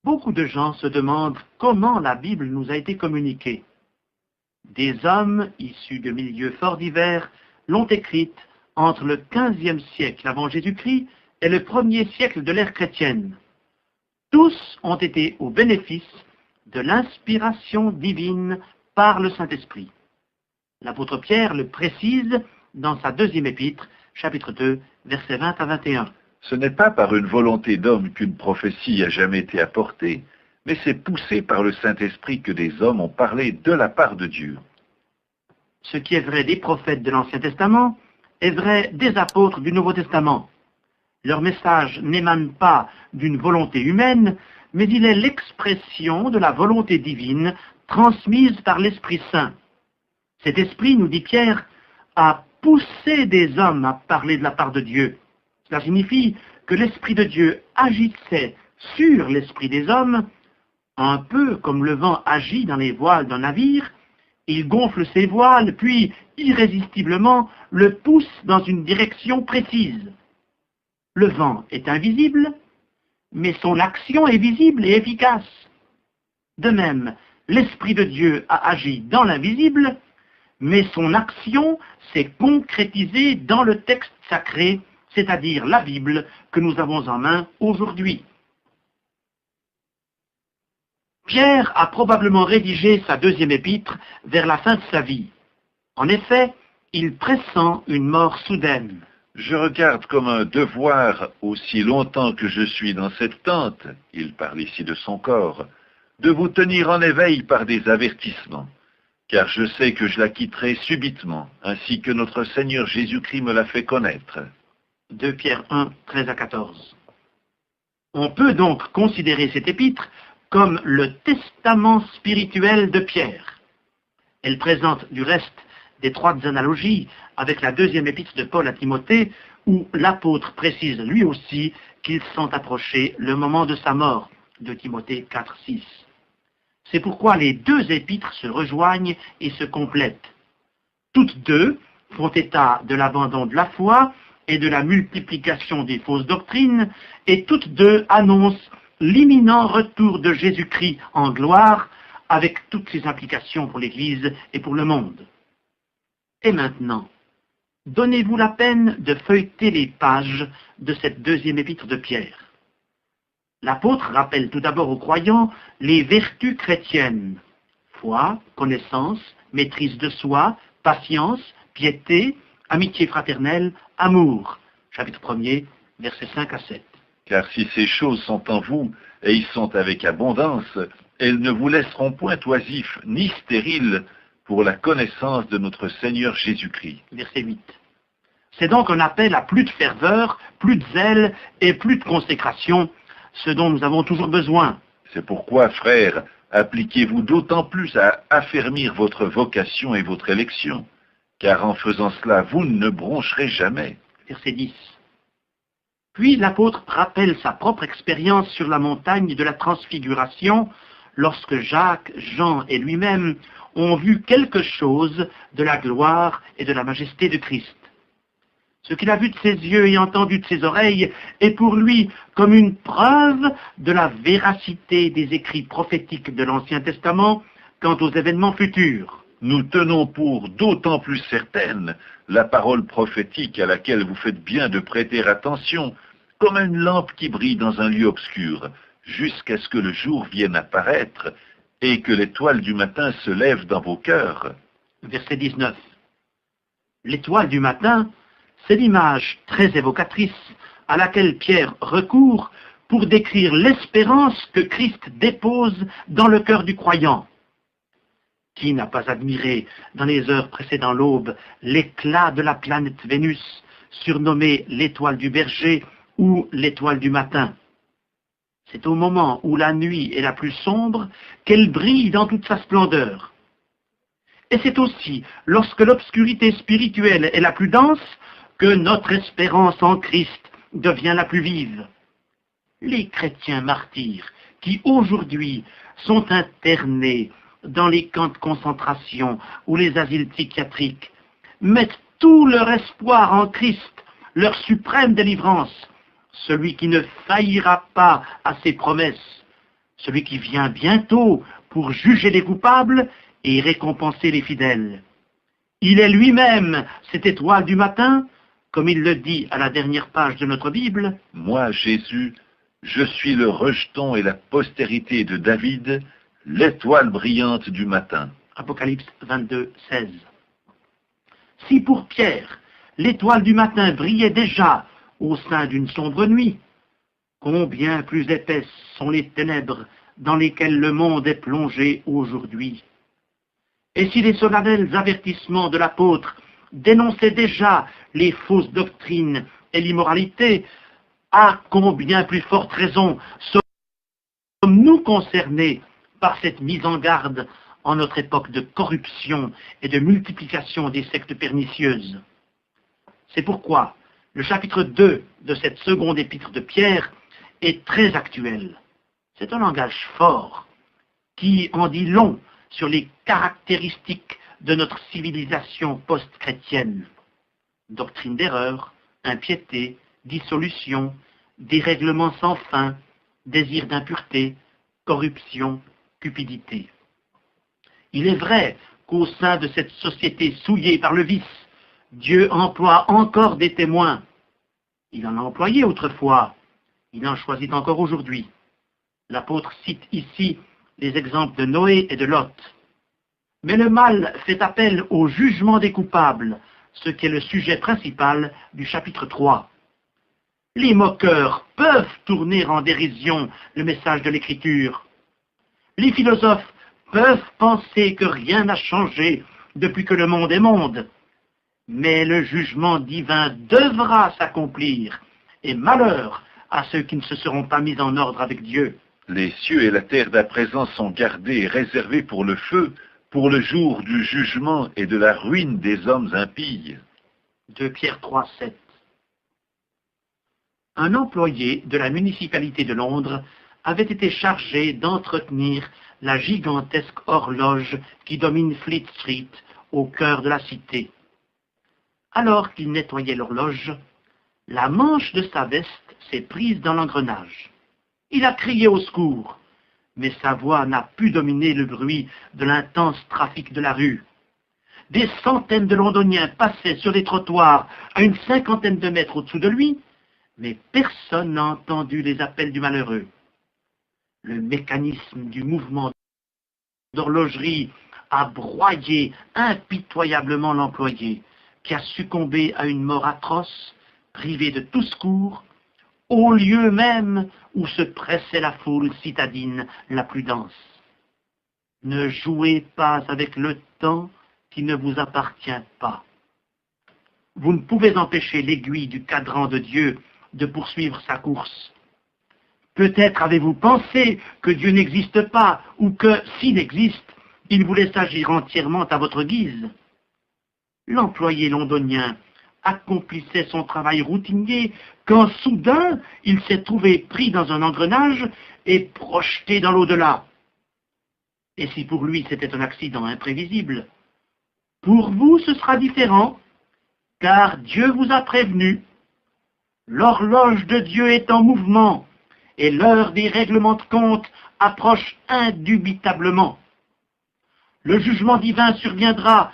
Beaucoup de gens se demandent comment la Bible nous a été communiquée. Des hommes issus de milieux fort divers l'ont écrite entre le XVe siècle avant Jésus-Christ et le 1er siècle de l'ère chrétienne. Tous ont été au bénéfice de l'inspiration divine par le Saint-Esprit. L'apôtre Pierre le précise dans sa 2e épître, chapitre 2, versets 20 à 21. Ce n'est pas par une volonté d'homme qu'une prophétie a jamais été apportée, mais c'est poussé par le Saint-Esprit que des hommes ont parlé de la part de Dieu. Ce qui est vrai des prophètes de l'Ancien Testament est vrai des apôtres du Nouveau Testament. Leur message n'émane pas d'une volonté humaine, mais il est l'expression de la volonté divine transmise par l'Esprit Saint. Cet esprit, nous dit Pierre, a poussé des hommes à parler de la part de Dieu. Cela signifie que l'Esprit de Dieu agissait sur l'esprit des hommes, un peu comme le vent agit dans les voiles d'un navire. Il gonfle ses voiles, puis, irrésistiblement, le pousse dans une direction précise. Le vent est invisible, mais son action est visible et efficace. De même, l'Esprit de Dieu a agi dans l'invisible, mais son action s'est concrétisée dans le texte sacré, c'est-à-dire la Bible que nous avons en main aujourd'hui. Pierre a probablement rédigé sa 2e épître vers la fin de sa vie. En effet, il pressent une mort soudaine. Je regarde comme un devoir, aussi longtemps que je suis dans cette tente, il parle ici de son corps, de vous tenir en éveil par des avertissements, car je sais que je la quitterai subitement, ainsi que notre Seigneur Jésus-Christ me l'a fait connaître. 2 Pierre 1, 13 à 14. On peut donc considérer cette épître comme le testament spirituel de Pierre. Elle présente du reste d'étroites analogies avec la 2e épître de Paul à Timothée, où l'apôtre précise lui aussi qu'il sent approcher le moment de sa mort, de Timothée 4, 6. C'est pourquoi les 2 épîtres se rejoignent et se complètent. Toutes 2 font état de l'abandon de la foi et de la multiplication des fausses doctrines, et toutes 2 annoncent l'imminent retour de Jésus-Christ en gloire, avec toutes ses implications pour l'Église et pour le monde. Et maintenant, donnez-vous la peine de feuilleter les pages de cette 2e épître de Pierre. L'apôtre rappelle tout d'abord aux croyants les vertus chrétiennes: foi, connaissance, maîtrise de soi, patience, piété, amitié fraternelle, amour. Chapitre 1er, versets 5 à 7. Car si ces choses sont en vous, et y sont avec abondance, elles ne vous laisseront point oisifs ni stériles pour la connaissance de notre Seigneur Jésus-Christ. Verset 8. C'est donc un appel à plus de ferveur, plus de zèle et plus de consécration, ce dont nous avons toujours besoin. C'est pourquoi, frères, appliquez-vous d'autant plus à affermir votre vocation et votre élection, car en faisant cela, vous ne broncherez jamais. Verset 10. Puis l'apôtre rappelle sa propre expérience sur la montagne de la transfiguration, lorsque Jacques, Jean et lui-même ont vu quelque chose de la gloire et de la majesté de Christ. Ce qu'il a vu de ses yeux et entendu de ses oreilles est pour lui comme une preuve de la véracité des écrits prophétiques de l'Ancien Testament quant aux événements futurs. Nous tenons pour d'autant plus certaine la parole prophétique à laquelle vous faites bien de prêter attention, comme une lampe qui brille dans un lieu obscur, jusqu'à ce que le jour vienne apparaître et que l'étoile du matin se lève dans vos cœurs. Verset 19. L'étoile du matin, c'est l'image très évocatrice à laquelle Pierre recourt pour décrire l'espérance que Christ dépose dans le cœur du croyant. Qui n'a pas admiré, dans les heures précédant l'aube, l'éclat de la planète Vénus, surnommée l'étoile du berger ou l'étoile du matin? C'est au moment où la nuit est la plus sombre qu'elle brille dans toute sa splendeur. Et c'est aussi lorsque l'obscurité spirituelle est la plus dense que notre espérance en Christ devient la plus vive. Les chrétiens martyrs qui aujourd'hui sont internés dans les camps de concentration ou les asiles psychiatriques mettent tout leur espoir en Christ, leur suprême délivrance, celui qui ne faillira pas à ses promesses, celui qui vient bientôt pour juger les coupables et récompenser les fidèles. Il est lui-même cette étoile du matin, comme il le dit à la dernière page de notre Bible. Moi, Jésus, je suis le rejeton et la postérité de David, l'étoile brillante du matin. Apocalypse 22, 16. Si pour Pierre, l'étoile du matin brillait déjà au sein d'une sombre nuit, combien plus épaisses sont les ténèbres dans lesquelles le monde est plongé aujourd'hui. Et si les solennels avertissements de l'apôtre dénonçaient déjà les fausses doctrines et l'immoralité, à combien plus forte raison sommes-nous concernés par cette mise en garde en notre époque de corruption et de multiplication des sectes pernicieuses. C'est pourquoi le chapitre 2 de cette seconde épître de Pierre est très actuel. C'est un langage fort qui en dit long sur les caractéristiques de notre civilisation post-chrétienne. Doctrine d'erreur, impiété, dissolution, dérèglement sans fin, désir d'impureté, corruption, cupidité. Il est vrai qu'au sein de cette société souillée par le vice, Dieu emploie encore des témoins. Il en a employé autrefois, il en choisit encore aujourd'hui. L'apôtre cite ici les exemples de Noé et de Lot. Mais le mal fait appel au jugement des coupables, ce qui est le sujet principal du chapitre 3. Les moqueurs peuvent tourner en dérision le message de l'Écriture. Les philosophes peuvent penser que rien n'a changé depuis que le monde est monde. Mais le jugement divin devra s'accomplir, et malheur à ceux qui ne se seront pas mis en ordre avec Dieu. Les cieux et la terre d'à présent sont gardés et réservés pour le feu, pour le jour du jugement et de la ruine des hommes impies. 2 Pierre 3, 7. Un employé de la municipalité de Londres avait été chargé d'entretenir la gigantesque horloge qui domine Fleet Street, au cœur de la cité. Alors qu'il nettoyait l'horloge, la manche de sa veste s'est prise dans l'engrenage. Il a crié au secours, mais sa voix n'a pu dominer le bruit de l'intense trafic de la rue. Des centaines de Londoniens passaient sur les trottoirs à une 50aine de mètres au-dessous de lui, mais personne n'a entendu les appels du malheureux. Le mécanisme du mouvement d'horlogerie a broyé impitoyablement l'employé, qui a succombé à une mort atroce, privé de tout secours, au lieu même où se pressait la foule citadine la plus dense. Ne jouez pas avec le temps qui ne vous appartient pas. Vous ne pouvez empêcher l'aiguille du cadran de Dieu de poursuivre sa course. Peut-être avez-vous pensé que Dieu n'existe pas, ou que, s'il existe, il vous laisse agir entièrement à votre guise. L'employé londonien accomplissait son travail routinier quand soudain il s'est trouvé pris dans un engrenage et projeté dans l'au-delà. Et si pour lui c'était un accident imprévisible, pour vous ce sera différent, car Dieu vous a prévenu. L'horloge de Dieu est en mouvement et l'heure des règlements de compte approche indubitablement. Le jugement divin surviendra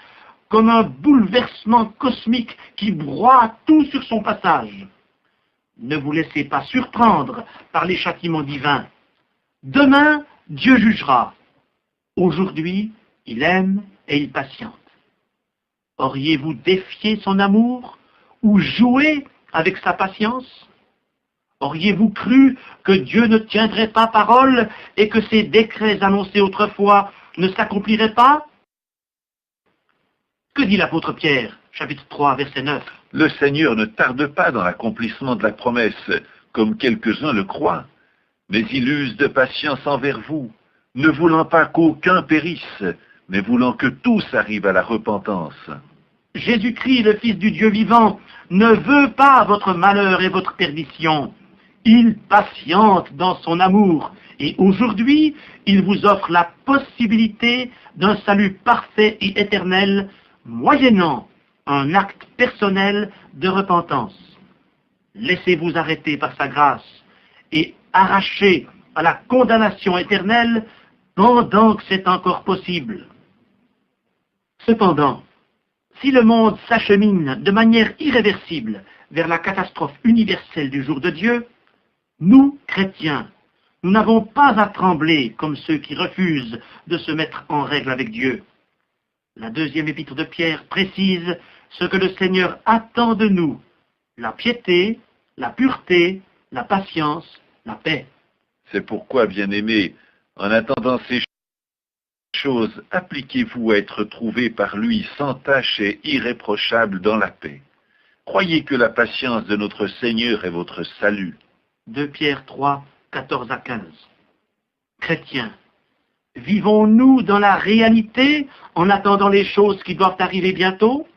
comme un bouleversement cosmique qui broie tout sur son passage. Ne vous laissez pas surprendre par les châtiments divins. Demain, Dieu jugera. Aujourd'hui, il aime et il patiente. Auriez-vous défié son amour ou joué avec sa patience? Auriez-vous cru que Dieu ne tiendrait pas parole et que ses décrets annoncés autrefois ne s'accompliraient pas? Que dit l'apôtre Pierre, chapitre 3, verset 9? Le Seigneur ne tarde pas dans l'accomplissement de la promesse, comme quelques-uns le croient, mais il use de patience envers vous, ne voulant pas qu'aucun périsse, mais voulant que tous arrivent à la repentance. Jésus-Christ, le Fils du Dieu vivant, ne veut pas votre malheur et votre perdition. Il patiente dans son amour, et aujourd'hui, il vous offre la possibilité d'un salut parfait et éternel, moyennant un acte personnel de repentance. Laissez-vous arrêter par sa grâce et arrachez à la condamnation éternelle pendant que c'est encore possible. Cependant, si le monde s'achemine de manière irréversible vers la catastrophe universelle du jour de Dieu, nous, chrétiens, nous n'avons pas à trembler comme ceux qui refusent de se mettre en règle avec Dieu. La deuxième épître de Pierre précise ce que le Seigneur attend de nous: la piété, la pureté, la patience, la paix. C'est pourquoi, bien-aimés, en attendant ces choses, appliquez-vous à être trouvés par lui sans tache et irréprochable dans la paix. Croyez que la patience de notre Seigneur est votre salut. 2 Pierre 3, 14 à 15. Chrétiens, vivons-nous dans la réalité en attendant les choses qui doivent arriver bientôt?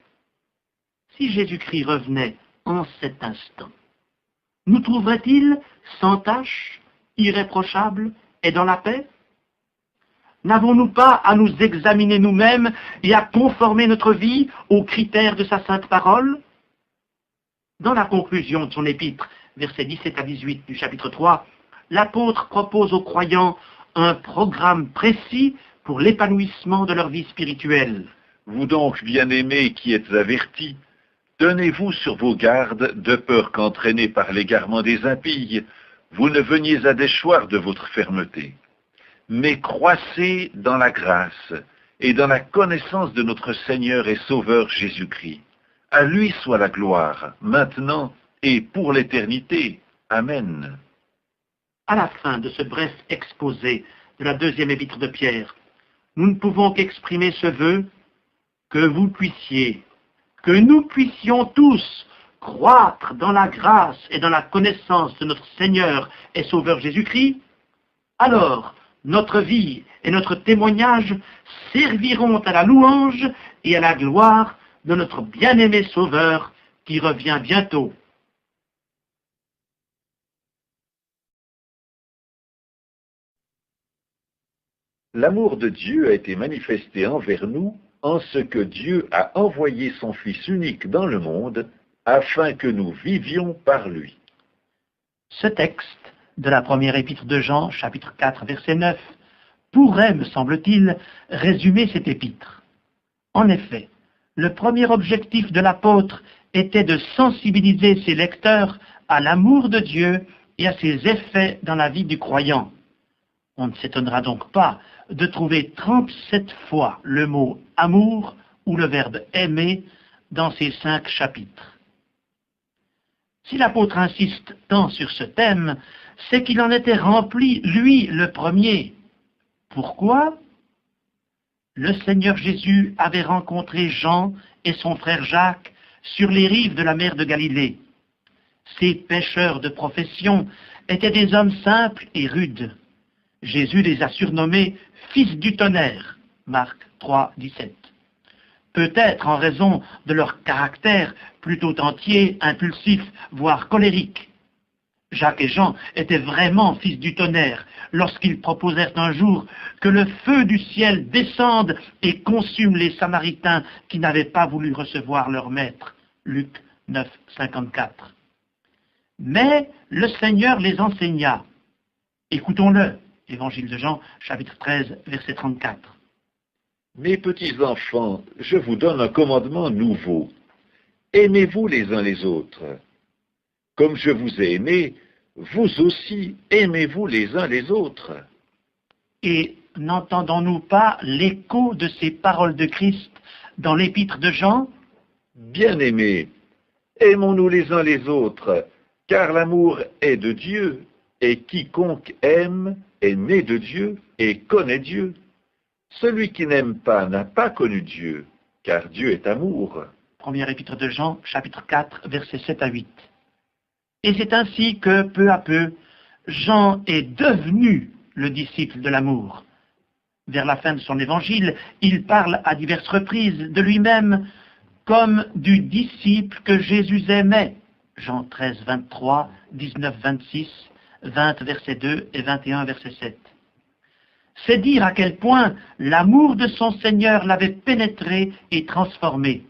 Si Jésus-Christ revenait en cet instant, nous trouverait-il sans tache, irréprochable et dans la paix? N'avons-nous pas à nous examiner nous-mêmes et à conformer notre vie aux critères de sa sainte parole? Dans la conclusion de son épître, versets 17 à 18 du chapitre 3, l'apôtre propose aux croyants un programme précis pour l'épanouissement de leur vie spirituelle. Vous donc, bien-aimés qui êtes avertis, tenez-vous sur vos gardes, de peur qu'entraînés par l'égarement des impies, vous ne veniez à déchoir de votre fermeté. Mais croissez dans la grâce et dans la connaissance de notre Seigneur et Sauveur Jésus-Christ. À lui soit la gloire, maintenant et pour l'éternité. Amen. À la fin de ce bref exposé de la deuxième épître de Pierre, nous ne pouvons qu'exprimer ce vœu: que vous puissiez, que nous puissions tous croître dans la grâce et dans la connaissance de notre Seigneur et Sauveur Jésus-Christ. Alors, notre vie et notre témoignage serviront à la louange et à la gloire de notre bien-aimé Sauveur qui revient bientôt. L'amour de Dieu a été manifesté envers nous en ce que Dieu a envoyé son Fils unique dans le monde afin que nous vivions par lui. Ce texte de la première épître de Jean, chapitre 4, verset 9, pourrait, me semble-t-il, résumer cette épître. En effet, le premier objectif de l'apôtre était de sensibiliser ses lecteurs à l'amour de Dieu et à ses effets dans la vie du croyant. On ne s'étonnera donc pas de trouver 37 fois le mot « amour » ou le verbe « aimer » dans ces 5 chapitres. Si l'apôtre insiste tant sur ce thème, c'est qu'il en était rempli, lui, le premier. Pourquoi? Le Seigneur Jésus avait rencontré Jean et son frère Jacques sur les rives de la mer de Galilée. Ces pêcheurs de profession étaient des hommes simples et rudes. Jésus les a surnommés « fils du tonnerre » Marc 3, 17. Peut-être en raison de leur caractère plutôt entier, impulsif, voire colérique. Jacques et Jean étaient vraiment fils du tonnerre lorsqu'ils proposèrent un jour que le feu du ciel descende et consume les Samaritains qui n'avaient pas voulu recevoir leur maître. Luc 9, 54. Mais le Seigneur les enseigna. Écoutons-le. Évangile de Jean, chapitre 13, verset 34. Mes petits enfants, je vous donne un commandement nouveau. Aimez-vous les uns les autres. Comme je vous ai aimé, vous aussi aimez-vous les uns les autres. Et n'entendons-nous pas l'écho de ces paroles de Christ dans l'épître de Jean? Bien-aimés, aimons-nous les uns les autres, car l'amour est de Dieu, et quiconque aime est né de Dieu et connaît Dieu. Celui qui n'aime pas n'a pas connu Dieu, car Dieu est amour. Première épître de Jean, chapitre 4, versets 7 à 8. Et c'est ainsi que, peu à peu, Jean est devenu le disciple de l'amour. Vers la fin de son évangile, il parle à diverses reprises de lui-même comme du disciple que Jésus aimait. Jean 13, 23, 19, 26, 20, verset 2 et 21, verset 7. C'est dire à quel point l'amour de son Seigneur l'avait pénétré et transformé.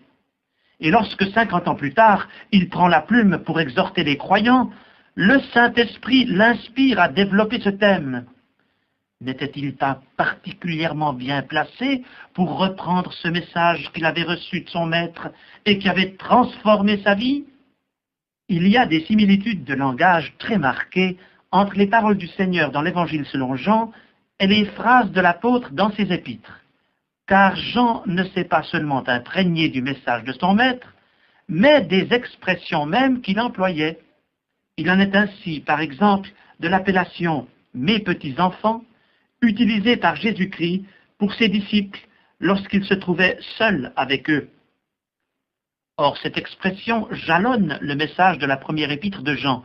Et lorsque 50 ans plus tard, il prend la plume pour exhorter les croyants, Le Saint-Esprit l'inspire à développer ce thème. N'était-il pas particulièrement bien placé pour reprendre ce message qu'il avait reçu de son maître et qui avait transformé sa vie? Il y a des similitudes de langage très marquées entre les paroles du Seigneur dans l'Évangile selon Jean et les phrases de l'apôtre dans ses épîtres. Car Jean ne s'est pas seulement imprégné du message de son maître, mais des expressions même qu'il employait. Il en est ainsi, par exemple, de l'appellation « mes petits-enfants » utilisée par Jésus-Christ pour ses disciples lorsqu'il se trouvait seul avec eux. Or, cette expression jalonne le message de la première épître de Jean.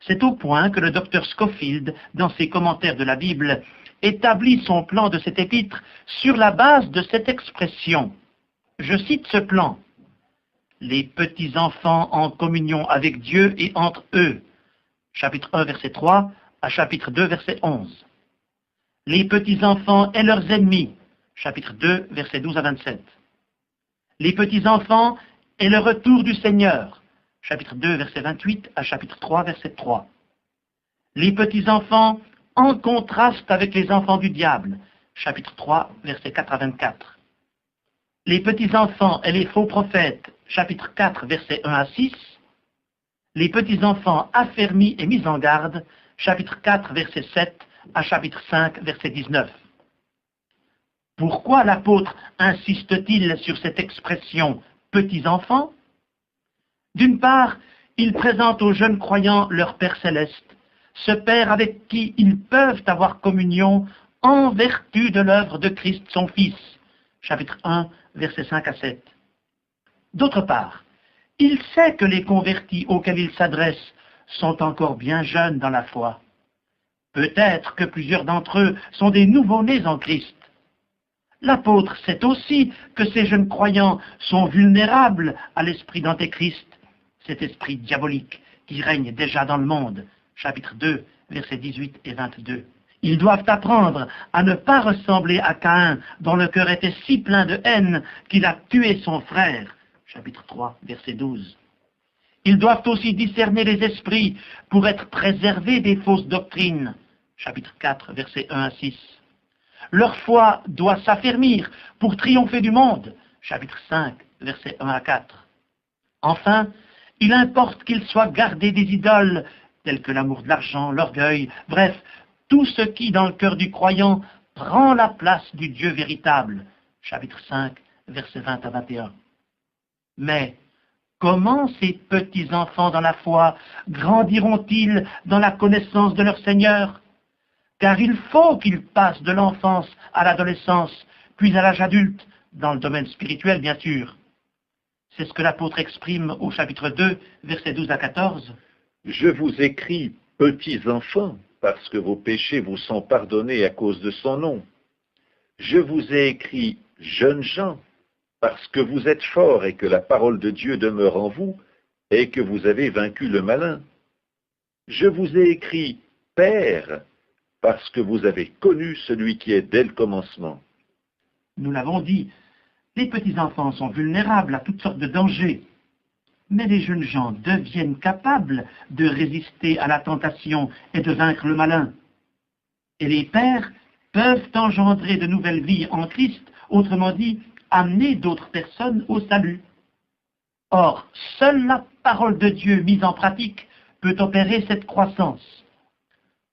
C'est au point que le docteur Scofield, dans ses commentaires de la Bible, établit son plan de cette épître sur la base de cette expression. Je cite ce plan. « Les petits-enfants en communion avec Dieu et entre eux » chapitre 1, verset 3 à chapitre 2, verset 11. « Les petits-enfants et leurs ennemis » chapitre 2, verset 12 à 27. « Les petits-enfants et le retour du Seigneur » chapitre 2, verset 28 à chapitre 3, verset 3. « Les petits-enfants en contraste avec les enfants du diable » chapitre 3, verset 4 à 24. « Les petits-enfants et les faux prophètes » chapitre 4, verset 1 à 6. Les petits-enfants affermis et mis en garde, chapitre 4, verset 7 à chapitre 5, verset 19. Pourquoi l'apôtre insiste-t-il sur cette expression « petits-enfants » ? D'une part, il présente aux jeunes croyants leur Père céleste, ce Père avec qui ils peuvent avoir communion en vertu de l'œuvre de Christ son Fils, chapitre 1, verset 5 à 7. D'autre part, il sait que les convertis auxquels il s'adresse sont encore bien jeunes dans la foi. Peut-être que plusieurs d'entre eux sont des nouveau-nés en Christ. L'apôtre sait aussi que ces jeunes croyants sont vulnérables à l'esprit d'Antéchrist, cet esprit diabolique qui règne déjà dans le monde. Chapitre 2, versets 18 et 22. Ils doivent apprendre à ne pas ressembler à Caïn, dont le cœur était si plein de haine qu'il a tué son frère. Chapitre 3, verset 12. Ils doivent aussi discerner les esprits pour être préservés des fausses doctrines. Chapitre 4, versets 1 à 6. Leur foi doit s'affermir pour triompher du monde. Chapitre 5, versets 1 à 4. Enfin, il importe qu'ils soient gardés des idoles, telles que l'amour de l'argent, l'orgueil, bref, tout ce qui, dans le cœur du croyant, prend la place du Dieu véritable. Chapitre 5, versets 20 à 21. Mais comment ces petits-enfants dans la foi grandiront-ils dans la connaissance de leur Seigneur? Car il faut qu'ils passent de l'enfance à l'adolescence, puis à l'âge adulte, dans le domaine spirituel bien sûr. C'est ce que l'apôtre exprime au chapitre 2, versets 12 à 14. « Je vous écris, petits enfants, parce que vos péchés vous sont pardonnés à cause de son nom. Je vous ai écrit, jeunes gens, parce que vous êtes forts et que la parole de Dieu demeure en vous, et que vous avez vaincu le malin. Je vous ai écrit, pères, parce que vous avez connu celui qui est dès le commencement. » Nous l'avons dit, les petits-enfants sont vulnérables à toutes sortes de dangers. Mais les jeunes gens deviennent capables de résister à la tentation et de vaincre le malin. Et les pères peuvent engendrer de nouvelles vies en Christ, autrement dit, amener d'autres personnes au salut. Or, seule la parole de Dieu mise en pratique peut opérer cette croissance.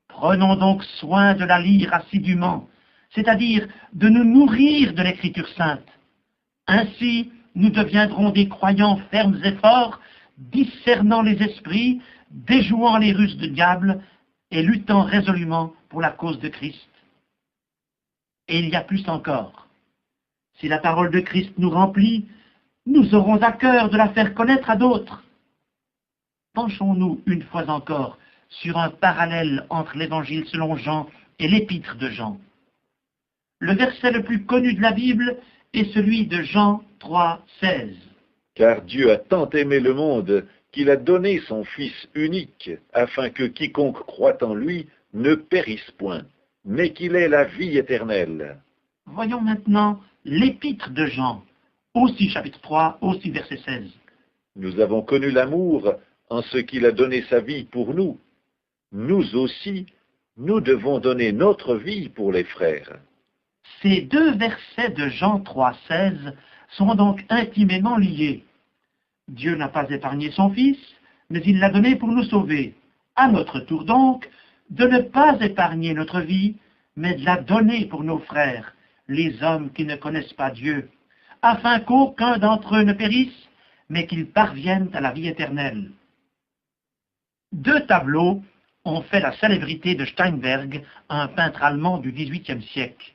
Prenons donc soin de la lire assidûment, c'est-à-dire de nous nourrir de l'Écriture sainte. Ainsi, nous deviendrons des croyants fermes et forts, discernant les esprits, déjouant les ruses du diable et luttant résolument pour la cause de Christ. Et il y a plus encore. Si la parole de Christ nous remplit, nous aurons à cœur de la faire connaître à d'autres. Penchons-nous une fois encore sur un parallèle entre l'Évangile selon Jean et l'Épître de Jean. Le verset le plus connu de la Bible est celui de Jean 3, 16. « Car Dieu a tant aimé le monde qu'il a donné son Fils unique, afin que quiconque croit en lui ne périsse point, mais qu'il ait la vie éternelle. » Voyons maintenant l'Épître de Jean, aussi chapitre 3, aussi verset 16. « Nous avons connu l'amour en ce qu'il a donné sa vie pour nous, nous aussi, nous devons donner notre vie pour les frères. Ces deux versets de Jean 3,16 sont donc intimement liés. Dieu n'a pas épargné son Fils, mais il l'a donné pour nous sauver. À notre tour donc, de ne pas épargner notre vie, mais de la donner pour nos frères, les hommes qui ne connaissent pas Dieu, afin qu'aucun d'entre eux ne périsse, mais qu'ils parviennent à la vie éternelle. Deux tableaux ont fait la célébrité de Steinberg, un peintre allemand du XVIIIe siècle.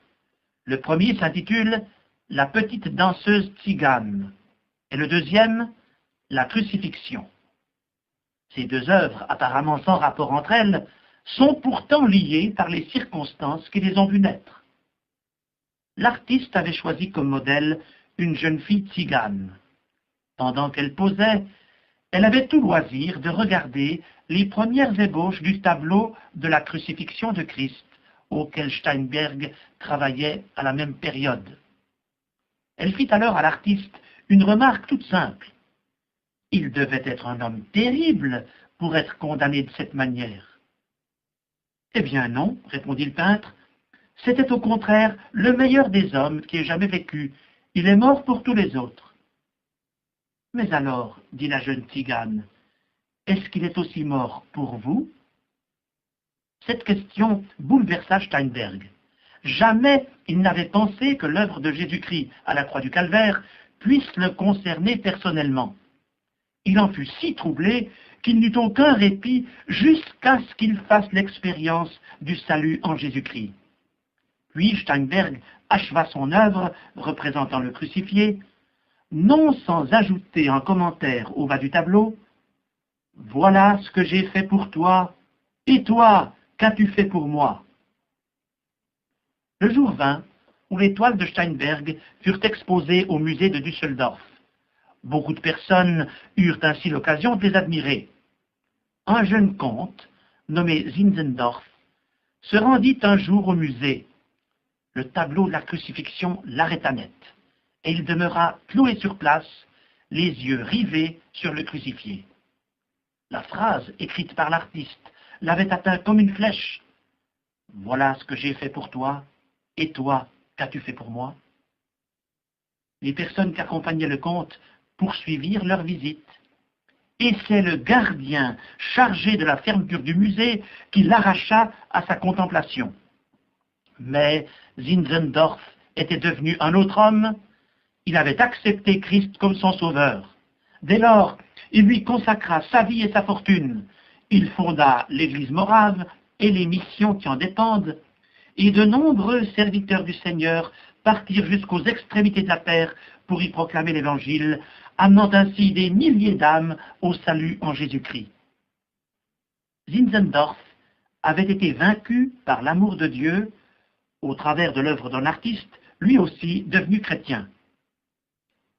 Le premier s'intitule « La petite danseuse tzigane » et le deuxième « La crucifixion ». Ces deux œuvres, apparemment sans rapport entre elles, sont pourtant liées par les circonstances qui les ont vues naître. L'artiste avait choisi comme modèle une jeune fille tzigane. Pendant qu'elle posait, elle avait tout loisir de regarder les premières ébauches du tableau de la crucifixion de Christ, auquel Steinberg travaillait à la même période. Elle fit alors à l'artiste une remarque toute simple. Il devait être un homme terrible pour être condamné de cette manière. Eh bien non, répondit le peintre, c'était au contraire le meilleur des hommes qui ait jamais vécu. Il est mort pour tous les autres. Mais alors, dit la jeune tzigane, est-ce qu'il est aussi mort pour vous? Cette question bouleversa Steinberg. Jamais il n'avait pensé que l'œuvre de Jésus-Christ à la croix du Calvaire puisse le concerner personnellement. Il en fut si troublé qu'il n'eut aucun répit jusqu'à ce qu'il fasse l'expérience du salut en Jésus-Christ. Puis Steinberg acheva son œuvre représentant le crucifié, non sans ajouter en commentaire au bas du tableau « Voilà ce que j'ai fait pour toi, et toi, qu'as-tu fait pour moi ?» Le jour vint où les toiles de Steinberg furent exposées au musée de Düsseldorf. Beaucoup de personnes eurent ainsi l'occasion de les admirer. Un jeune comte, nommé Zinzendorf, se rendit un jour au musée. Le tableau de la crucifixion l'arrêta net, et il demeura cloué sur place, les yeux rivés sur le crucifié. La phrase écrite par l'artiste l'avait atteint comme une flèche. « Voilà ce que j'ai fait pour toi, et toi, qu'as-tu fait pour moi ?» Les personnes qui accompagnaient le comte poursuivirent leur visite. Et c'est le gardien chargé de la fermeture du musée qui l'arracha à sa contemplation. Mais Zinzendorf était devenu un autre homme. Il avait accepté Christ comme son sauveur. Dès lors, il lui consacra sa vie et sa fortune. Il fonda l'église morave et les missions qui en dépendent, et de nombreux serviteurs du Seigneur partirent jusqu'aux extrémités de la terre pour y proclamer l'Évangile, amenant ainsi des milliers d'âmes au salut en Jésus-Christ. Zinzendorf avait été vaincu par l'amour de Dieu au travers de l'œuvre d'un artiste, lui aussi devenu chrétien.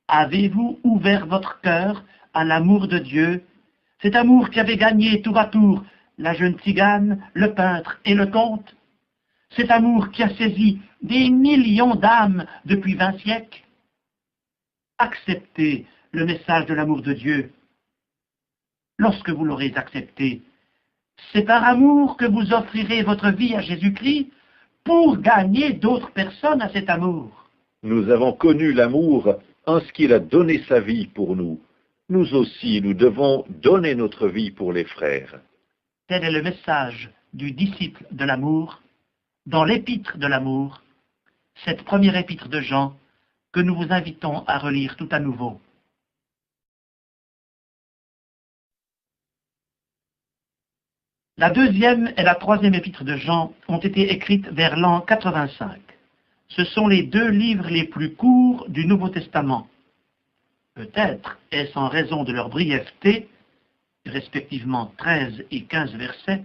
Avez-vous ouvert votre cœur à l'amour de Dieu, cet amour qui avait gagné tour à tour la jeune tzigane, le peintre et le comte, cet amour qui a saisi des millions d'âmes depuis 20 siècles? Acceptez le message de l'amour de Dieu. Lorsque vous l'aurez accepté, c'est par amour que vous offrirez votre vie à Jésus-Christ pour gagner d'autres personnes à cet amour. Nous avons connu l'amour en ce qu'il a donné sa vie pour nous. Nous aussi, nous devons donner notre vie pour les frères. Tel est le message du disciple de l'amour dans l'épître de l'amour, cette première épître de Jean que nous vous invitons à relire tout à nouveau. La deuxième et la troisième épître de Jean ont été écrites vers l'an 85. Ce sont les deux livres les plus courts du Nouveau Testament. Peut-être est-ce en raison de leur brièveté, respectivement 13 et 15 versets,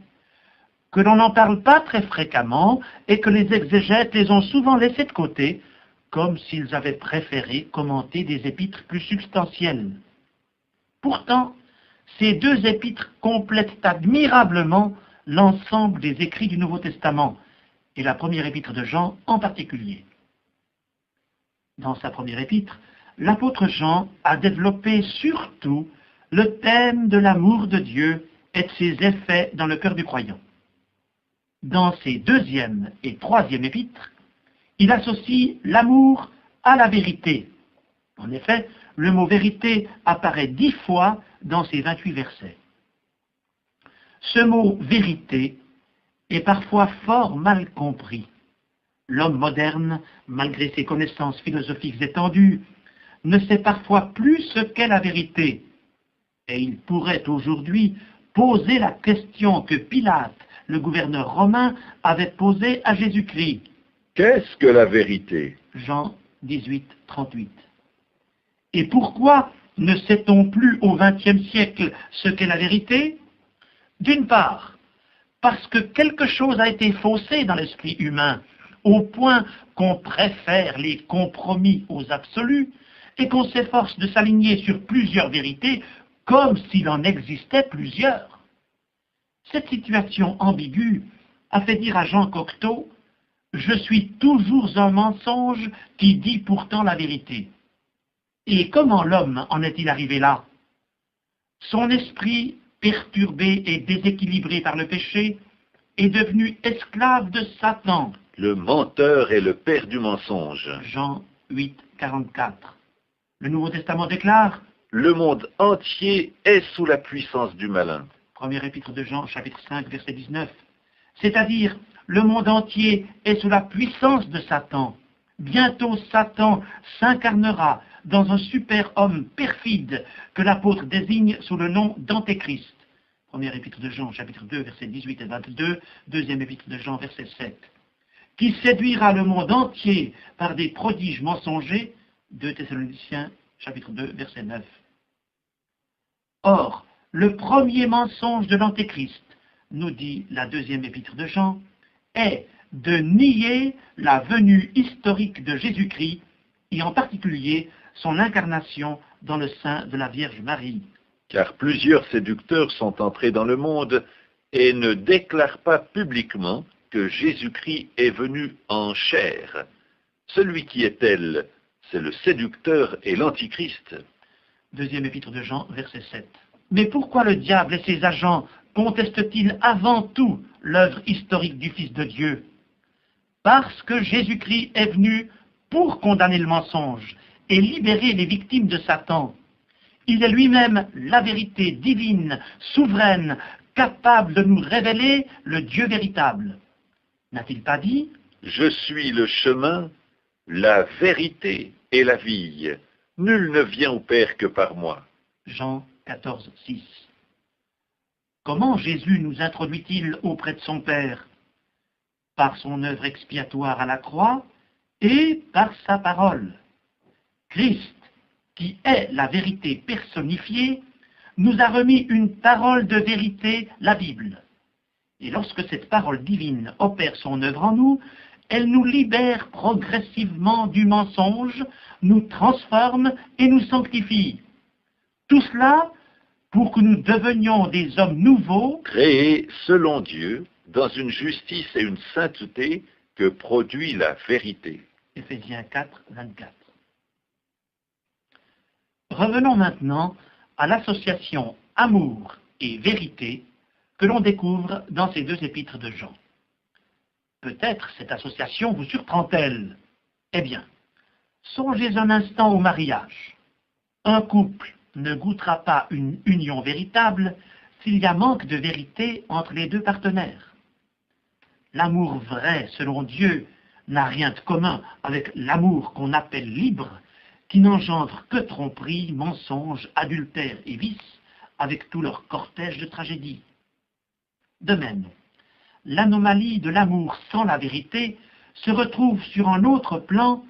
que l'on n'en parle pas très fréquemment et que les exégètes les ont souvent laissés de côté, comme s'ils avaient préféré commenter des épîtres plus substantielles. Pourtant, ces deux épîtres complètent admirablement l'ensemble des écrits du Nouveau Testament, et la première épître de Jean en particulier. Dans sa première épître, l'apôtre Jean a développé surtout le thème de l'amour de Dieu et de ses effets dans le cœur du croyant. Dans ses deuxième et troisième épîtres, il associe l'amour à la vérité. En effet, le mot vérité apparaît 10 fois dans ces 28 versets. Ce mot vérité est parfois fort mal compris. L'homme moderne, malgré ses connaissances philosophiques étendues, ne sait parfois plus ce qu'est la vérité. Et il pourrait aujourd'hui poser la question que Pilate, le gouverneur romain, avait posée à Jésus-Christ. Qu'est-ce que la vérité? Jean 18, 38. Et pourquoi ne sait-on plus au XXe siècle ce qu'est la vérité? D'une part, parce que quelque chose a été faussé dans l'esprit humain, au point qu'on préfère les compromis aux absolus, et qu'on s'efforce de s'aligner sur plusieurs vérités comme s'il en existait plusieurs. Cette situation ambiguë a fait dire à Jean Cocteau « Je suis toujours un mensonge qui dit pourtant la vérité ». Et comment l'homme en est-il arrivé là? Son esprit, perturbé et déséquilibré par le péché, est devenu esclave de Satan. Le menteur est le père du mensonge. Jean 8, 44. Le Nouveau Testament déclare Le monde entier est sous la puissance du malin. Premier épître de Jean, chapitre 5, verset 19. C'est-à-dire, le monde entier est sous la puissance de Satan. Bientôt Satan s'incarnera dans un super-homme perfide que l'apôtre désigne sous le nom d'Antéchrist. Premier épître de Jean, chapitre 2, versets 18 et 22, deuxième épître de Jean, verset 7. Qui séduira le monde entier par des prodiges mensongers, 2 Thessaloniciens, chapitre 2, verset 9. Or, le premier mensonge de l'Antéchrist, nous dit la deuxième épître de Jean, est de nier la venue historique de Jésus-Christ, et en particulier son incarnation dans le sein de la Vierge Marie. Car plusieurs séducteurs sont entrés dans le monde et ne déclarent pas publiquement que Jésus-Christ est venu en chair. Celui qui est elle, c'est le séducteur et l'antichrist. Deuxième épître de Jean, verset 7. Mais pourquoi le diable et ses agents contestent-ils avant tout l'œuvre historique du Fils de Dieu? Parce que Jésus-Christ est venu pour condamner le mensonge et libérer les victimes de Satan. Il est lui-même la vérité divine, souveraine, capable de nous révéler le Dieu véritable. N'a-t-il pas dit? Je suis le chemin, la vérité et la vie. Nul ne vient au Père que par moi. Jean 14, 6. Comment Jésus nous introduit-il auprès de son Père? Par son œuvre expiatoire à la croix et par sa parole. Christ, qui est la vérité personnifiée, nous a remis une parole de vérité, la Bible. Et lorsque cette parole divine opère son œuvre en nous, elle nous libère progressivement du mensonge, nous transforme et nous sanctifie. Tout cela pour que nous devenions des hommes nouveaux, créés selon Dieu, dans une justice et une sainteté que produit la vérité. Éphésiens 4, 24. Revenons maintenant à l'association amour et vérité que l'on découvre dans ces deux épîtres de Jean. Peut-être cette association vous surprend-elle. Eh bien, songez un instant au mariage. Un couple ne goûtera pas une union véritable s'il y a manque de vérité entre les deux partenaires. L'amour vrai, selon Dieu, n'a rien de commun avec l'amour qu'on appelle libre, qui n'engendre que tromperie, mensonge, adultère et vice, avec tout leur cortège de tragédies. De même, l'anomalie de l'amour sans la vérité se retrouve sur un autre plan,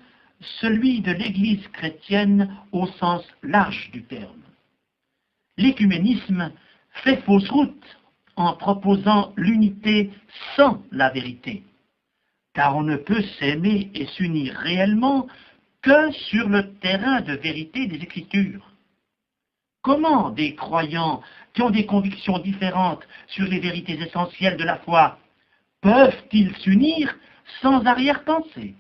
celui de l'Église chrétienne au sens large du terme. L'écuménisme fait fausse route en proposant l'unité sans la vérité, car on ne peut s'aimer et s'unir réellement que sur le terrain de vérité des Écritures. Comment des croyants qui ont des convictions différentes sur les vérités essentielles de la foi peuvent-ils s'unir sans arrière-pensée?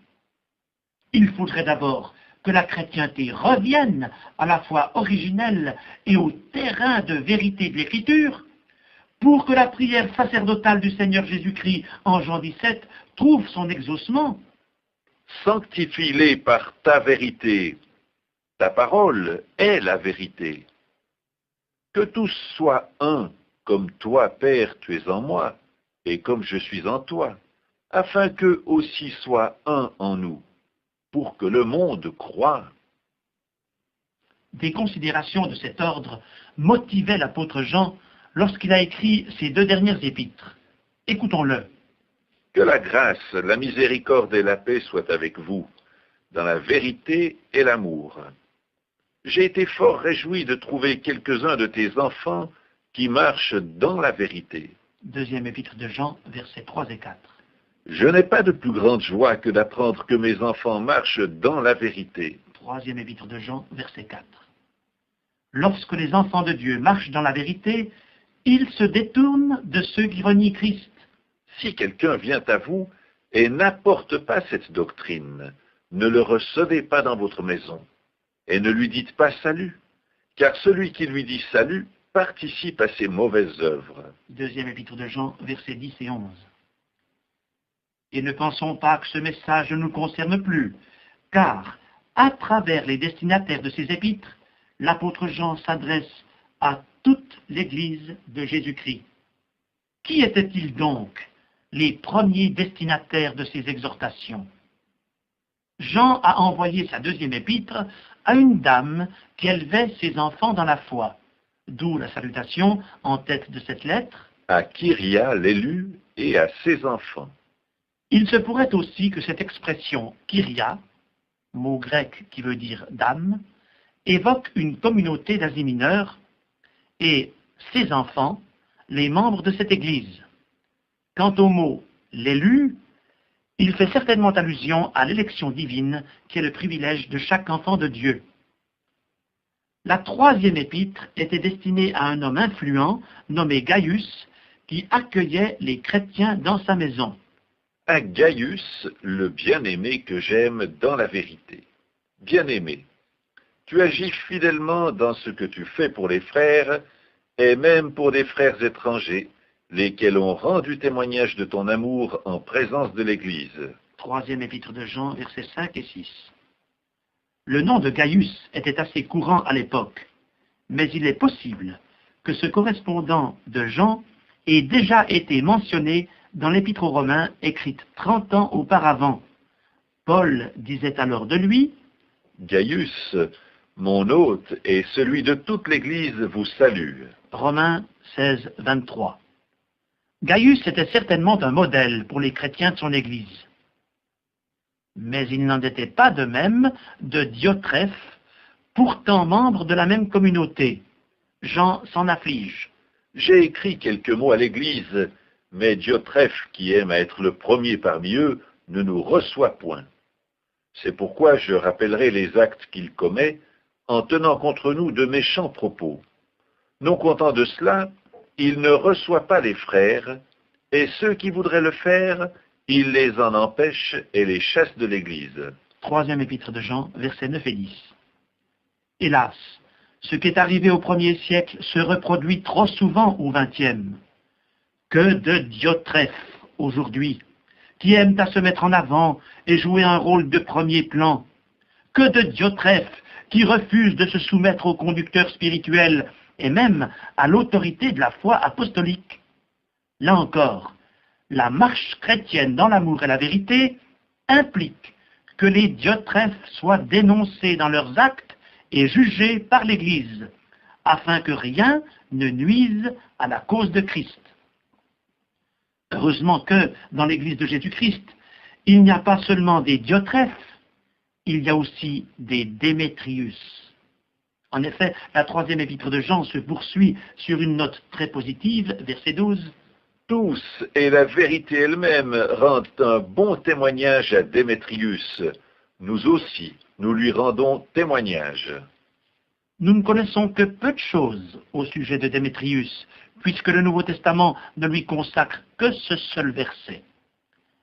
Il faudrait d'abord que la chrétienté revienne à la foi originelle et au terrain de vérité de l'Écriture pour que la prière sacerdotale du Seigneur Jésus-Christ en Jean 17 trouve son exaucement. Sanctifie-les par ta vérité. Ta parole est la vérité. Que tous soient un, comme toi, Père, tu es en moi, et comme je suis en toi, afin qu'eux aussi soient un en nous, pour que le monde croie. Des considérations de cet ordre motivaient l'apôtre Jean lorsqu'il a écrit ces 2 dernières épîtres. Écoutons-le. Que la grâce, la miséricorde et la paix soient avec vous, dans la vérité et l'amour. J'ai été fort réjoui de trouver quelques-uns de tes enfants qui marchent dans la vérité. 2e épître de Jean, versets 3 et 4. Je n'ai pas de plus grande joie que d'apprendre que mes enfants marchent dans la vérité. 3e épître de Jean, verset 4. Lorsque les enfants de Dieu marchent dans la vérité, ils se détournent de ceux qui renient Christ. Si quelqu'un vient à vous et n'apporte pas cette doctrine, ne le recevez pas dans votre maison, et ne lui dites pas salut, car celui qui lui dit salut participe à ses mauvaises œuvres. 2e épître de Jean, versets 10 et 11. Et ne pensons pas que ce message ne nous concerne plus, car, à travers les destinataires de ces épîtres, l'apôtre Jean s'adresse à toute l'Église de Jésus-Christ. Qui étaient-ils donc, les premiers destinataires de ces exhortations? Jean a envoyé sa 2e épître à une dame qui élevait ses enfants dans la foi, d'où la salutation en tête de cette lettre. À Kyria, l'élu, et à ses enfants. Il se pourrait aussi que cette expression Kyria, mot grec qui veut dire dame, évoque une communauté d'Asie mineure et ses enfants, les membres de cette Église. Quant au mot l'élu, il fait certainement allusion à l'élection divine qui est le privilège de chaque enfant de Dieu. La 3e épître était destinée à un homme influent nommé Gaius qui accueillait les chrétiens dans sa maison. À Gaius, le bien-aimé que j'aime dans la vérité. Bien-aimé, tu agis fidèlement dans ce que tu fais pour les frères, et même pour des frères étrangers, lesquels ont rendu témoignage de ton amour en présence de l'Église. 3e épître de Jean, versets 5 et 6. Le nom de Gaius était assez courant à l'époque, mais il est possible que ce correspondant de Jean ait déjà été mentionné dans l'Épître aux Romains écrite 30 ans auparavant. Paul disait alors de lui, « Gaius, mon hôte et celui de toute l'Église vous salue. » Romains 16, 23. Gaius était certainement un modèle pour les chrétiens de son Église. Mais il n'en était pas de même de Diotrephe, pourtant membre de la même communauté. Jean s'en afflige. « J'ai écrit quelques mots à l'Église, mais Diotrephe, qui aime à être le premier parmi eux, ne nous reçoit point. C'est pourquoi je rappellerai les actes qu'il commet, en tenant contre nous de méchants propos. Non content de cela, il ne reçoit pas les frères, et ceux qui voudraient le faire, il les en empêche et les chasse de l'Église. » 3e épître de Jean, versets 9 et 10. Hélas, ce qui est arrivé au 1er siècle se reproduit trop souvent au 20e. Que de Diotrephes aujourd'hui, qui aiment à se mettre en avant et jouer un rôle de premier plan. Que de Diotrephes qui refusent de se soumettre au conducteur spirituel et même à l'autorité de la foi apostolique. Là encore, la marche chrétienne dans l'amour et la vérité implique que les Diotrephes soient dénoncés dans leurs actes et jugés par l'Église, afin que rien ne nuise à la cause de Christ. Heureusement que, dans l'Église de Jésus-Christ, il n'y a pas seulement des Diotrephes, il y a aussi des Démétrius. En effet, la 3e épître de Jean se poursuit sur une note très positive, verset 12. « Tous, et la vérité elle-même, rendent un bon témoignage à Démétrius. Nous aussi, nous lui rendons témoignage. » Nous ne connaissons que peu de choses au sujet de Démétrius, puisque le Nouveau Testament ne lui consacre que ce seul verset.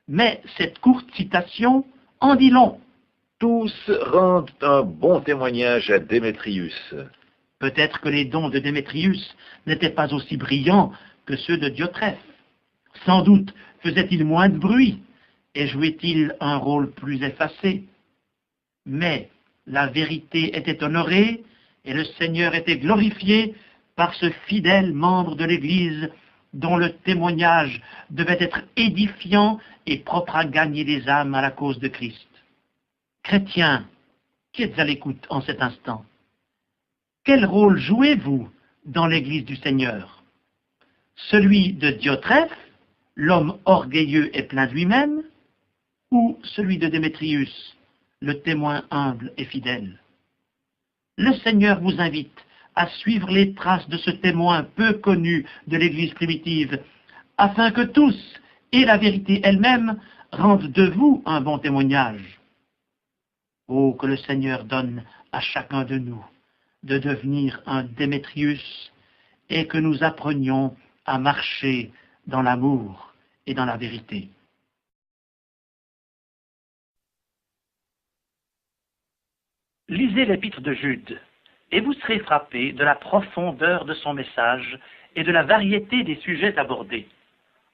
Mais cette courte citation en dit long. Tous rendent un bon témoignage à Démétrius. Peut-être que les dons de Démétrius n'étaient pas aussi brillants que ceux de Diotrephe. Sans doute faisait-il moins de bruit et jouait-il un rôle plus effacé. Mais la vérité était honorée et le Seigneur était glorifié par ce fidèle membre de l'Église dont le témoignage devait être édifiant et propre à gagner des âmes à la cause de Christ. Chrétiens, qui êtes à l'écoute en cet instant, quel rôle jouez-vous dans l'Église du Seigneur? Celui de Diotrephe, l'homme orgueilleux et plein de lui-même, ou celui de Démétrius, le témoin humble et fidèle? Le Seigneur vous invite à suivre les traces de ce témoin peu connu de l'Église primitive, afin que tous, et la vérité elle-même, rendent de vous un bon témoignage. Oh, que le Seigneur donne à chacun de nous de devenir un Démétrius et que nous apprenions à marcher dans l'amour et dans la vérité. Lisez l'épître de Jude, et vous serez frappés de la profondeur de son message et de la variété des sujets abordés.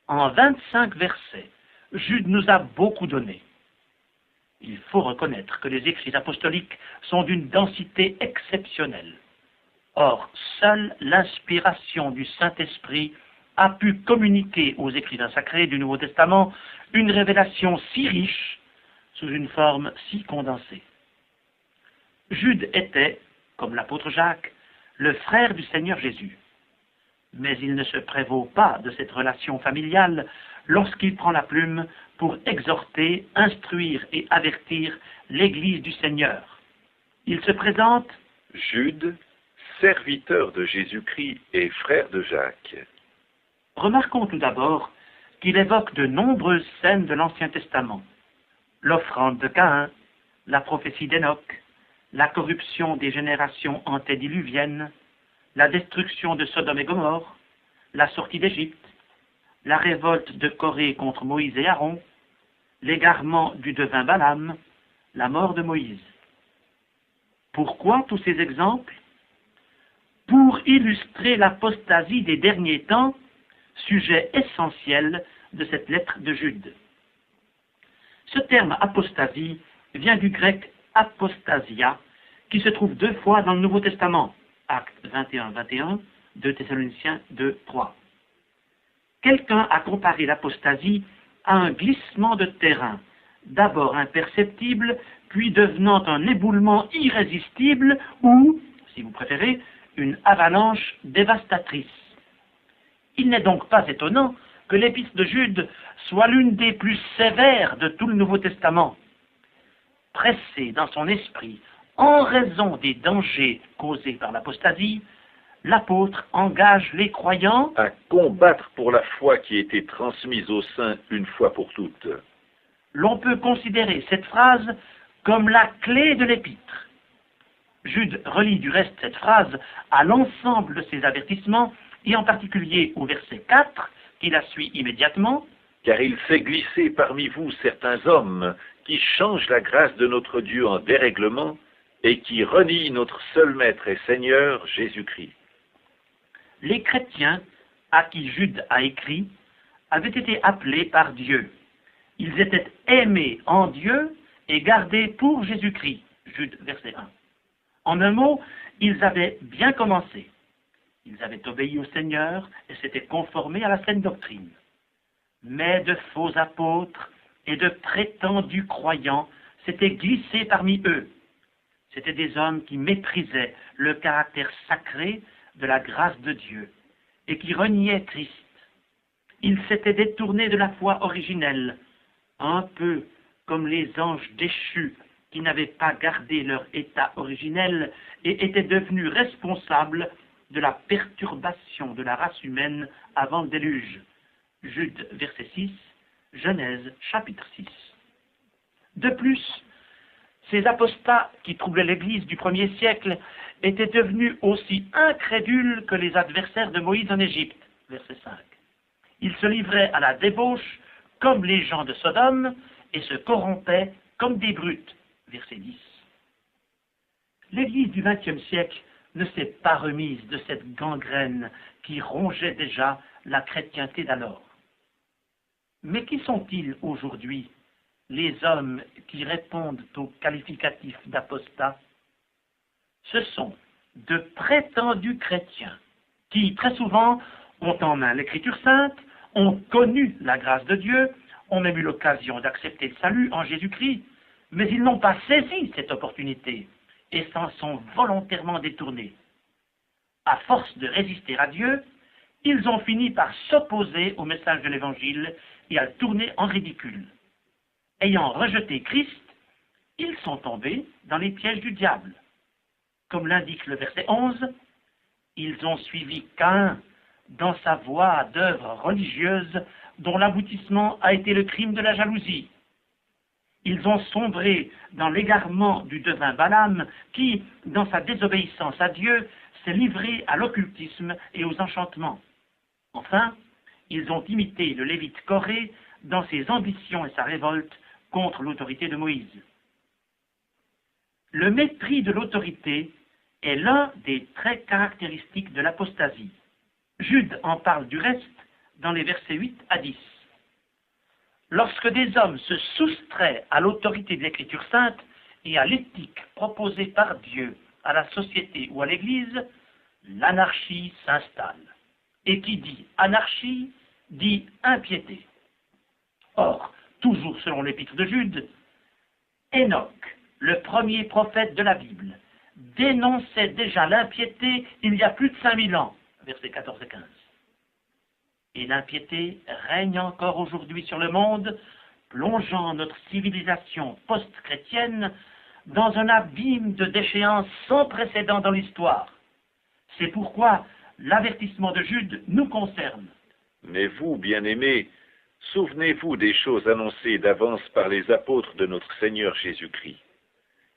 En 25 versets, Jude nous a beaucoup donné. Il faut reconnaître que les écrits apostoliques sont d'une densité exceptionnelle. Or, seule l'inspiration du Saint-Esprit a pu communiquer aux écrivains sacrés du Nouveau Testament une révélation si riche sous une forme si condensée. Jude était, comme l'apôtre Jacques, le frère du Seigneur Jésus. Mais il ne se prévaut pas de cette relation familiale lorsqu'il prend la plume pour exhorter, instruire et avertir l'Église du Seigneur. Il se présente Jude, serviteur de Jésus-Christ et frère de Jacques. Remarquons tout d'abord qu'il évoque de nombreuses scènes de l'Ancien Testament. L'offrande de Caïn, la prophétie d'Enoch, la corruption des générations antédiluviennes, la destruction de Sodome et Gomorrhe, la sortie d'Égypte, la révolte de Corée contre Moïse et Aaron, l'égarement du devin Balaam, la mort de Moïse. Pourquoi tous ces exemples? Pour illustrer l'apostasie des derniers temps, sujet essentiel de cette lettre de Jude. Ce terme apostasie vient du grec apostasia, qui se trouve 2 fois dans le Nouveau Testament, Actes 21-21, 2 Thessaloniciens 2-3. Quelqu'un a comparé l'apostasie à un glissement de terrain, d'abord imperceptible, puis devenant un éboulement irrésistible ou, si vous préférez, une avalanche dévastatrice. Il n'est donc pas étonnant que l'épître de Jude soit l'une des plus sévères de tout le Nouveau Testament. Pressé dans son esprit, en raison des dangers causés par l'apostasie, l'apôtre engage les croyants à combattre pour la foi qui a été transmise aux saints une fois pour toutes. L'on peut considérer cette phrase comme la clé de l'épître. Jude relie du reste cette phrase à l'ensemble de ses avertissements, et en particulier au verset 4, qui la suit immédiatement. Car il fait glisser parmi vous certains hommes qui changent la grâce de notre Dieu en dérèglement et qui renient notre seul Maître et Seigneur, Jésus-Christ. Les chrétiens à qui Jude a écrit avaient été appelés par Dieu. Ils étaient aimés en Dieu et gardés pour Jésus-Christ. Jude, verset 1. En un mot, ils avaient bien commencé. Ils avaient obéi au Seigneur et s'étaient conformés à la saine doctrine. Mais de faux apôtres et de prétendus croyants s'étaient glissés parmi eux. C'étaient des hommes qui méprisaient le caractère sacré de la grâce de Dieu et qui reniaient Christ. Ils s'étaient détournés de la foi originelle, un peu comme les anges déchus qui n'avaient pas gardé leur état originel et étaient devenus responsables de la perturbation de la race humaine avant le déluge. Jude, verset 6, Genèse, chapitre 6. De plus, ces apostats qui troublaient l'Église du 1er siècle étaient devenus aussi incrédules que les adversaires de Moïse en Égypte. Verset 5. Ils se livraient à la débauche comme les gens de Sodome et se corrompaient comme des brutes. Verset 10. L'Église du XXe siècle ne s'est pas remise de cette gangrène qui rongeait déjà la chrétienté d'alors. Mais qui sont-ils aujourd'hui, les hommes qui répondent au qualificatif d'apostat? Ce sont de prétendus chrétiens qui, très souvent, ont en main l'Écriture sainte, ont connu la grâce de Dieu, ont même eu l'occasion d'accepter le salut en Jésus-Christ, mais ils n'ont pas saisi cette opportunité et s'en sont volontairement détournés. À force de résister à Dieu, ils ont fini par s'opposer au message de l'Évangile et à le tourner en ridicule. Ayant rejeté Christ, ils sont tombés dans les pièges du diable. Comme l'indique le verset 11, ils ont suivi Caïn dans sa voie d'œuvres religieuses dont l'aboutissement a été le crime de la jalousie. Ils ont sombré dans l'égarement du devin Balaam qui, dans sa désobéissance à Dieu, s'est livré à l'occultisme et aux enchantements. Enfin, ils ont imité le lévite Corée dans ses ambitions et sa révolte contre l'autorité de Moïse. Le mépris de l'autorité est l'un des traits caractéristiques de l'apostasie. Jude en parle du reste dans les versets 8 à 10. Lorsque des hommes se soustraient à l'autorité de l'Écriture sainte et à l'éthique proposée par Dieu à la société ou à l'Église, l'anarchie s'installe. Et qui dit anarchie, dit impiété. Or, toujours selon l'épître de Jude, Enoch, le premier prophète de la Bible, dénonçait déjà l'impiété il y a plus de 5000 ans, versets 14 et 15. Et l'impiété règne encore aujourd'hui sur le monde, plongeant notre civilisation post-chrétienne dans un abîme de déchéance sans précédent dans l'histoire. C'est pourquoi l'avertissement de Jude nous concerne. Mais vous, bien-aimés, souvenez-vous des choses annoncées d'avance par les apôtres de notre Seigneur Jésus-Christ.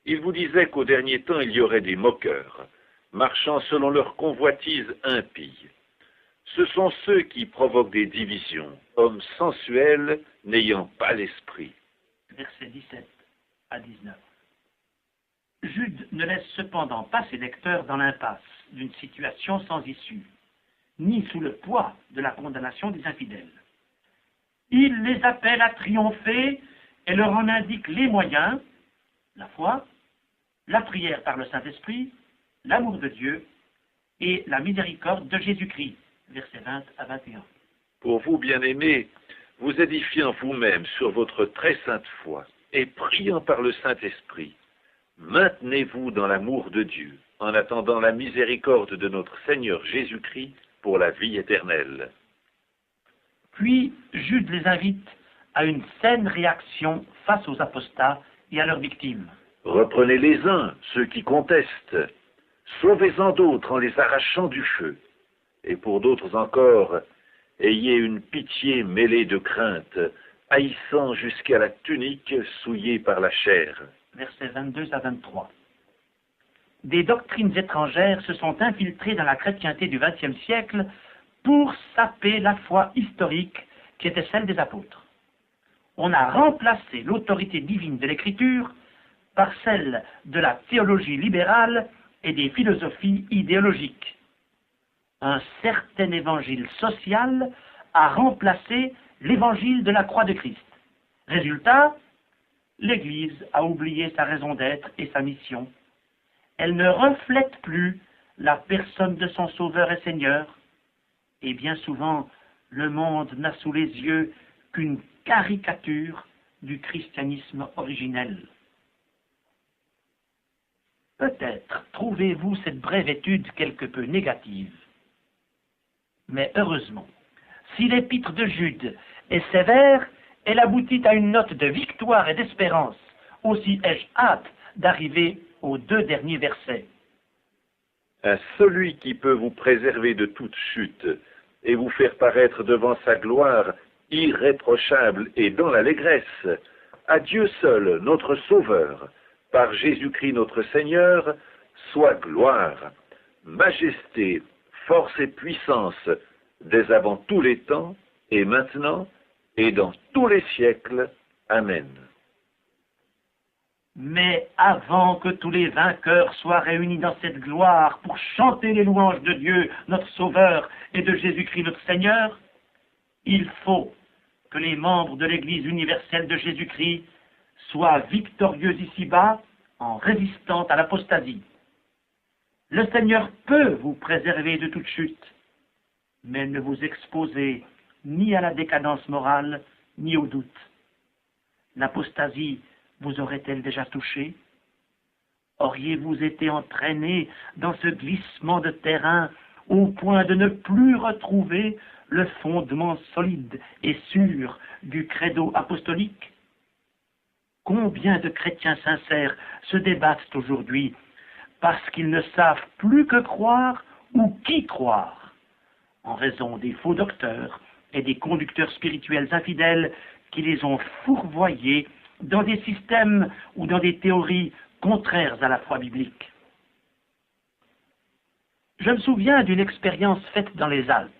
Ils vous disaient qu'au dernier temps il y aurait des moqueurs, marchant selon leur convoitise impie. Ce sont ceux qui provoquent des divisions, hommes sensuels n'ayant pas l'esprit. Versets 17 à 19. Jude ne laisse cependant pas ses lecteurs dans l'impasse d'une situation sans issue, ni sous le poids de la condamnation des infidèles. Il les appelle à triompher et leur en indique les moyens, la foi, la prière par le Saint-Esprit, l'amour de Dieu et la miséricorde de Jésus-Christ. Versets 20 à 21. Pour vous, bien-aimés, vous édifiant vous-même sur votre très sainte foi et priant par le Saint-Esprit, maintenez-vous dans l'amour de Dieu, en attendant la miséricorde de notre Seigneur Jésus-Christ pour la vie éternelle. Puis Jude les invite à une saine réaction face aux apostats et à leurs victimes. Reprenez les uns, ceux qui contestent, sauvez-en d'autres en les arrachant du feu. Et pour d'autres encore, ayez une pitié mêlée de crainte, haïssant jusqu'à la tunique souillée par la chair. Versets 22 à 23. Des doctrines étrangères se sont infiltrées dans la chrétienté du XXe siècle pour saper la foi historique qui était celle des apôtres. On a remplacé l'autorité divine de l'Écriture par celle de la théologie libérale et des philosophies idéologiques. Un certain évangile social a remplacé l'évangile de la croix de Christ. Résultat, l'Église a oublié sa raison d'être et sa mission. Elle ne reflète plus la personne de son Sauveur et Seigneur, et bien souvent, le monde n'a sous les yeux qu'une caricature du christianisme originel. Peut-être trouvez-vous cette brève étude quelque peu négative. Mais heureusement, si l'épître de Jude est sévère, elle aboutit à une note de victoire et d'espérance. Aussi ai-je hâte d'arriver aux 2 derniers versets. À celui qui peut vous préserver de toute chute et vous faire paraître devant sa gloire irréprochable et dans l'allégresse, à Dieu seul, notre Sauveur, par Jésus-Christ notre Seigneur, soit gloire, majesté, force et puissance, dès avant tous les temps, et maintenant, et dans tous les siècles. Amen. Mais avant que tous les vainqueurs soient réunis dans cette gloire pour chanter les louanges de Dieu, notre Sauveur, et de Jésus-Christ, notre Seigneur, il faut que les membres de l'Église universelle de Jésus-Christ soient victorieux ici-bas en résistant à l'apostasie. Le Seigneur peut vous préserver de toute chute, mais ne vous exposez ni à la décadence morale, ni au doute. L'apostasie vous aurait-elle déjà touché? Auriez-vous été entraîné dans ce glissement de terrain au point de ne plus retrouver le fondement solide et sûr du credo apostolique? Combien de chrétiens sincères se débattent aujourd'hui parce qu'ils ne savent plus que croire ou qui croire, en raison des faux docteurs et des conducteurs spirituels infidèles qui les ont fourvoyés dans des systèmes ou dans des théories contraires à la foi biblique. Je me souviens d'une expérience faite dans les Alpes.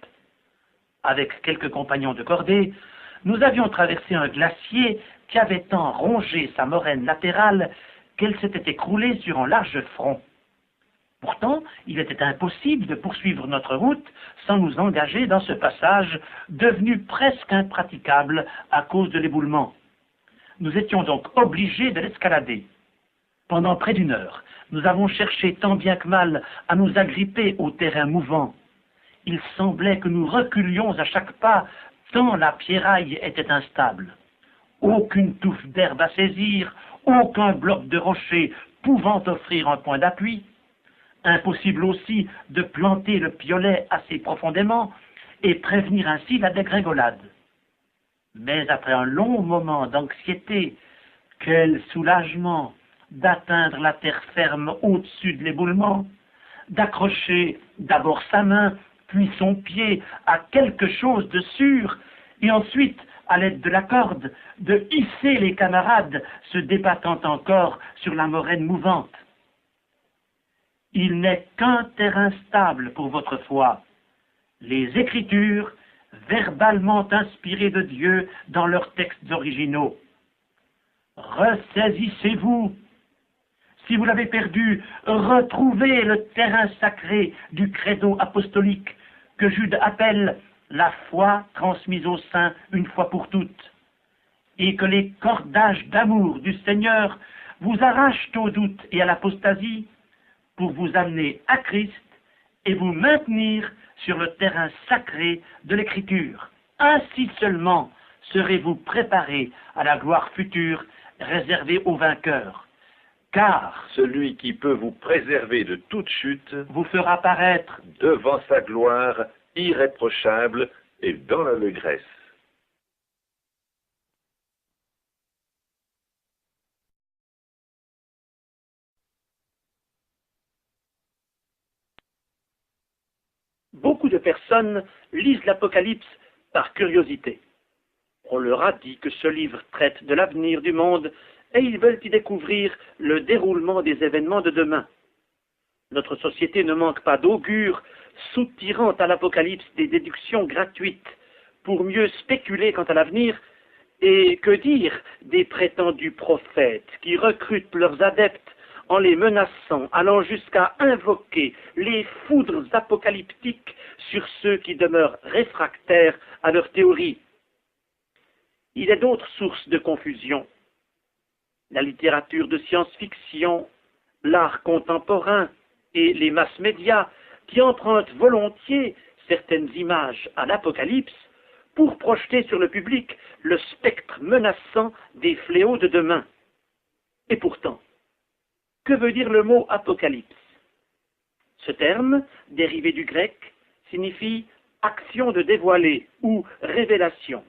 Avec quelques compagnons de cordée, nous avions traversé un glacier qui avait tant rongé sa moraine latérale qu'elle s'était écroulée sur un large front. Pourtant, il était impossible de poursuivre notre route sans nous engager dans ce passage devenu presque impraticable à cause de l'éboulement. Nous étions donc obligés de l'escalader. Pendant près d'1 heure, nous avons cherché tant bien que mal à nous agripper au terrain mouvant. Il semblait que nous reculions à chaque pas, tant la pierraille était instable. Aucune touffe d'herbe à saisir, aucun bloc de rocher pouvant offrir un point d'appui. Impossible aussi de planter le piolet assez profondément et prévenir ainsi la dégringolade. Mais après un long moment d'anxiété, quel soulagement d'atteindre la terre ferme au-dessus de l'éboulement, d'accrocher d'abord sa main, puis son pied à quelque chose de sûr, et ensuite, à l'aide de la corde, de hisser les camarades se débattant encore sur la moraine mouvante. Il n'est qu'un terrain stable pour votre foi. Les Écritures, verbalement inspirées de Dieu dans leurs textes originaux. Ressaisissez-vous. Si vous l'avez perdu, retrouvez le terrain sacré du credo apostolique que Jude appelle la foi transmise aux saints une fois pour toutes, et que les cordages d'amour du Seigneur vous arrachent au doute et à l'apostasie pour vous amener à Christ et vous maintenir sur le terrain sacré de l'Écriture. Ainsi seulement serez-vous préparés à la gloire future réservée aux vainqueurs. Car Celui qui peut vous préserver de toute chute vous fera paraître devant sa gloire irréprochable et dans l'allégresse. Beaucoup de personnes lisent l'Apocalypse par curiosité. On leur a dit que ce livre traite de l'avenir du monde et ils veulent y découvrir le déroulement des événements de demain. Notre société ne manque pas d'augures soutirant à l'Apocalypse des déductions gratuites pour mieux spéculer quant à l'avenir, et que dire des prétendus prophètes qui recrutent leurs adeptes en les menaçant, allant jusqu'à invoquer les foudres apocalyptiques sur ceux qui demeurent réfractaires à leurs théories. Il y a d'autres sources de confusion. La littérature de science-fiction, l'art contemporain et les masses médias qui empruntent volontiers certaines images à l'Apocalypse pour projeter sur le public le spectre menaçant des fléaux de demain. Et pourtant, que veut dire le mot apocalypse? Ce terme, dérivé du grec, signifie action de dévoiler ou révélation.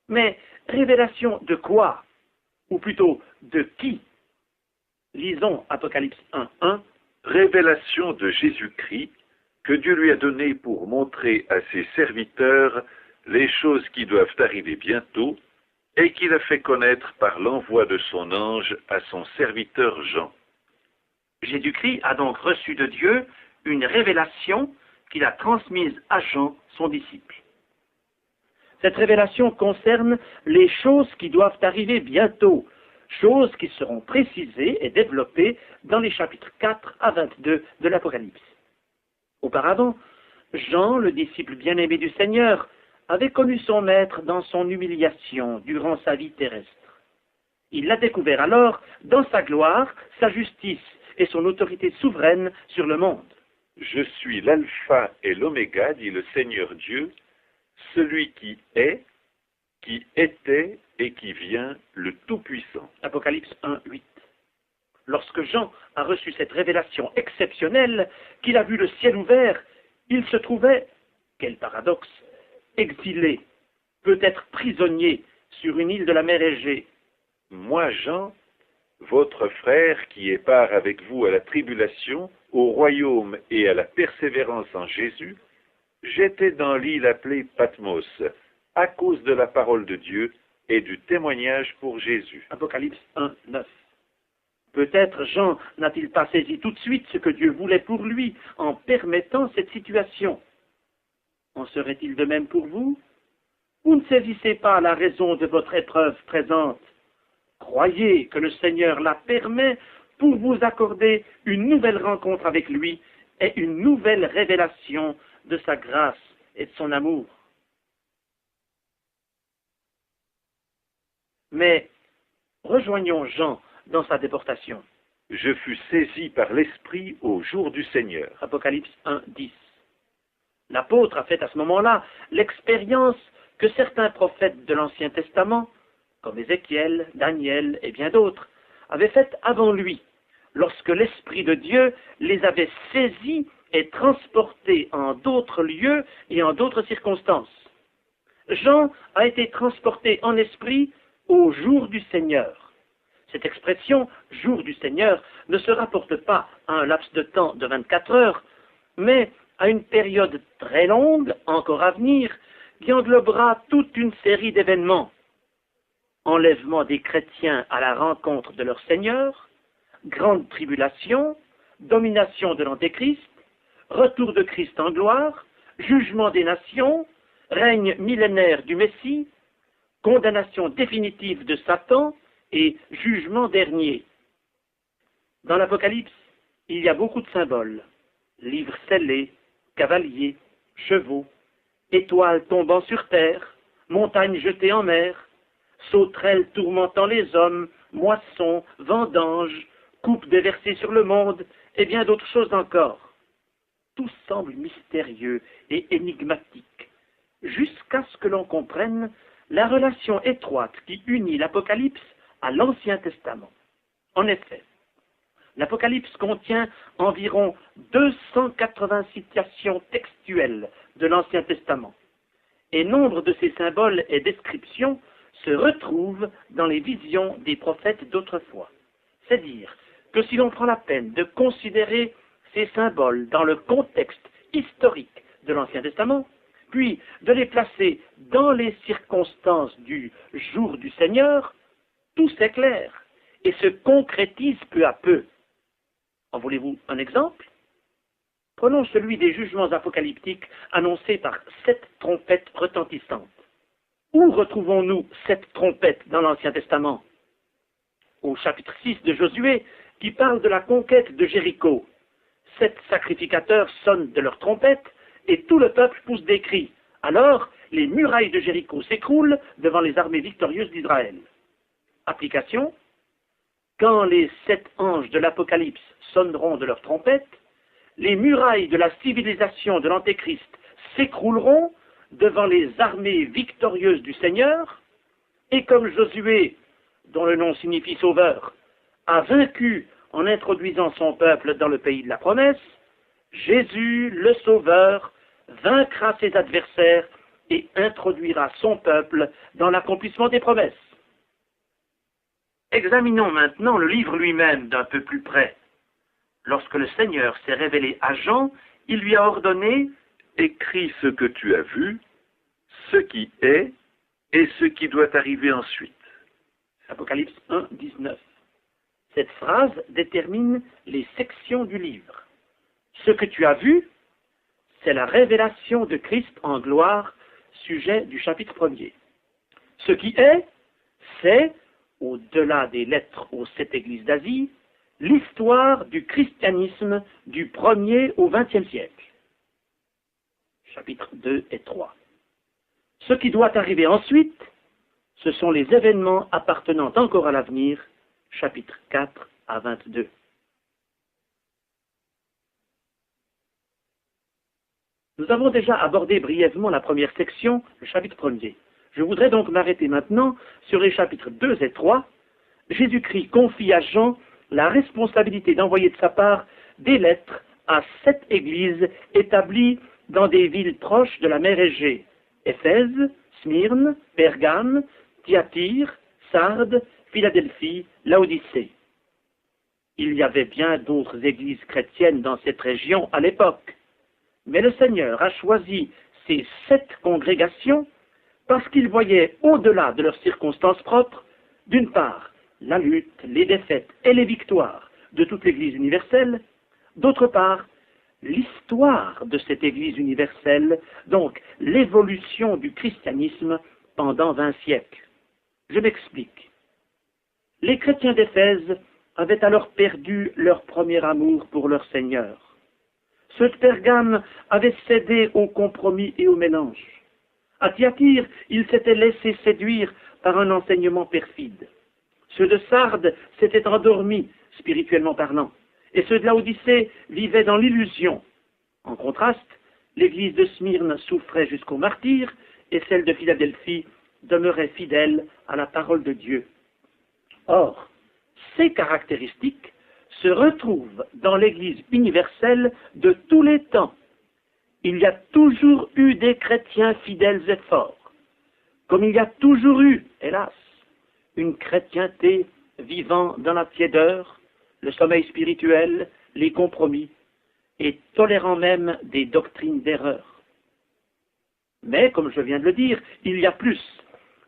Mais révélation de quoi? Ou plutôt de qui? Lisons Apocalypse 1:1. Révélation de Jésus-Christ que Dieu lui a donnée pour montrer à ses serviteurs les choses qui doivent arriver bientôt et qu'il a fait connaître par l'envoi de son ange à son serviteur Jean. Jésus-Christ a donc reçu de Dieu une révélation qu'il a transmise à Jean, son disciple. Cette révélation concerne les choses qui doivent arriver bientôt, choses qui seront précisées et développées dans les chapitres 4 à 22 de l'Apocalypse. Auparavant, Jean, le disciple bien-aimé du Seigneur, avait connu son maître dans son humiliation durant sa vie terrestre. Il l'a découvert alors dans sa gloire, sa justice et son autorité souveraine sur le monde. Je suis l'alpha et l'oméga, dit le Seigneur Dieu, celui qui était et qui vient, le Tout-Puissant. Apocalypse 1, 8. Lorsque Jean a reçu cette révélation exceptionnelle, qu'il a vu le ciel ouvert, il se trouvait, quel paradoxe, exilé, peut-être prisonnier sur une île de la mer Égée. Moi, Jean, votre frère qui est part avec vous à la tribulation, au royaume et à la persévérance en Jésus, j'étais dans l'île appelée Patmos, à cause de la parole de Dieu et du témoignage pour Jésus. Apocalypse 1, 9. Peut-être Jean n'a-t-il pas saisi tout de suite ce que Dieu voulait pour lui en permettant cette situation. En serait-il de même pour vous? Vous ne saisissez pas la raison de votre épreuve présente. Croyez que le Seigneur la permet pour vous accorder une nouvelle rencontre avec lui et une nouvelle révélation de sa grâce et de son amour. Mais rejoignons Jean dans sa déportation. Je fus saisi par l'Esprit au jour du Seigneur. Apocalypse 1, 10. L'apôtre a fait à ce moment-là l'expérience que certains prophètes de l'Ancien Testament, comme Ézéchiel, Daniel et bien d'autres, avaient faite avant lui, lorsque l'Esprit de Dieu les avait saisis et transportés en d'autres lieux et en d'autres circonstances. Jean a été transporté en esprit au jour du Seigneur. Cette expression « jour du Seigneur » ne se rapporte pas à un laps de temps de 24 heures, mais à une période très longue, encore à venir, qui englobera toute une série d'événements. Enlèvement des chrétiens à la rencontre de leur Seigneur, grande tribulation, domination de l'Antéchrist, retour de Christ en gloire, jugement des nations, règne millénaire du Messie, condamnation définitive de Satan et jugement dernier. Dans l'Apocalypse, il y a beaucoup de symboles. Livres scellés, cavaliers, chevaux, étoiles tombant sur terre, montagnes jetées en mer, sauterelles tourmentant les hommes, moissons, vendanges, coupes déversées sur le monde, et bien d'autres choses encore. Tout semble mystérieux et énigmatique, jusqu'à ce que l'on comprenne la relation étroite qui unit l'Apocalypse à l'Ancien Testament. En effet, l'Apocalypse contient environ 280 citations textuelles de l'Ancien Testament, et nombre de ces symboles et descriptions se retrouvent dans les visions des prophètes d'autrefois. C'est dire que si l'on prend la peine de considérer ces symboles dans le contexte historique de l'Ancien Testament, puis de les placer dans les circonstances du jour du Seigneur, tout s'éclaire et se concrétise peu à peu. En voulez-vous un exemple? Prenons celui des jugements apocalyptiques annoncés par 7 trompettes retentissantes. Où retrouvons-nous cette trompette dans l'Ancien Testament? Au chapitre 6 de Josué, qui parle de la conquête de Jéricho. 7 sacrificateurs sonnent de leurs trompettes et tout le peuple pousse des cris. Alors, les murailles de Jéricho s'écroulent devant les armées victorieuses d'Israël. Application: quand les 7 anges de l'Apocalypse sonneront de leurs trompettes, les murailles de la civilisation de l'Antéchrist s'écrouleront devant les armées victorieuses du Seigneur, et comme Josué, dont le nom signifie sauveur, a vaincu en introduisant son peuple dans le pays de la promesse, Jésus, le Sauveur, vaincra ses adversaires et introduira son peuple dans l'accomplissement des promesses. Examinons maintenant le livre lui-même d'un peu plus près. Lorsque le Seigneur s'est révélé à Jean, il lui a ordonné « Écris ce que tu as vu, ce qui est et ce qui doit arriver ensuite. » Apocalypse 1, 19. Cette phrase détermine les sections du livre. Ce que tu as vu, c'est la révélation de Christ en gloire, sujet du chapitre 1er. Ce qui est, c'est au-delà des lettres aux 7 églises d'Asie, l'histoire du christianisme du 1er au 20e siècle. Chapitres 2 et 3. Ce qui doit arriver ensuite, ce sont les événements appartenant encore à l'avenir, chapitres 4 à 22. Nous avons déjà abordé brièvement la première section, le chapitre 1er. Je voudrais donc m'arrêter maintenant sur les chapitres 2 et 3. Jésus-Christ confie à Jean la responsabilité d'envoyer de sa part des lettres à 7 églises établies dans des villes proches de la mer Égée: Éphèse, Smyrne, Pergame, Thyatire, Sardes, Philadelphie, Laodicée. Il y avait bien d'autres églises chrétiennes dans cette région à l'époque, mais le Seigneur a choisi ces 7 congrégations parce qu'il voyait au-delà de leurs circonstances propres, d'une part, la lutte, les défaites et les victoires de toute l'Église universelle, d'autre part, l'histoire de cette Église universelle, donc l'évolution du christianisme pendant 20 siècles. Je m'explique. Les chrétiens d'Éphèse avaient alors perdu leur premier amour pour leur Seigneur. Ceux de Pergame avaient cédé au compromis et au mélange. À Thyatire, ils s'étaient laissés séduire par un enseignement perfide. Ceux de Sardes s'étaient endormis, spirituellement parlant, et ceux de Laodicée vivaient dans l'illusion. En contraste, l'église de Smyrne souffrait jusqu'au martyre, et celle de Philadelphie demeurait fidèle à la parole de Dieu. Or, ces caractéristiques se retrouvent dans l'Église universelle de tous les temps. Il y a toujours eu des chrétiens fidèles et forts, comme il y a toujours eu, hélas, une chrétienté vivant dans la tiédeur, le sommeil spirituel, les compromis, et tolérant même des doctrines d'erreur. Mais, comme je viens de le dire, il y a plus.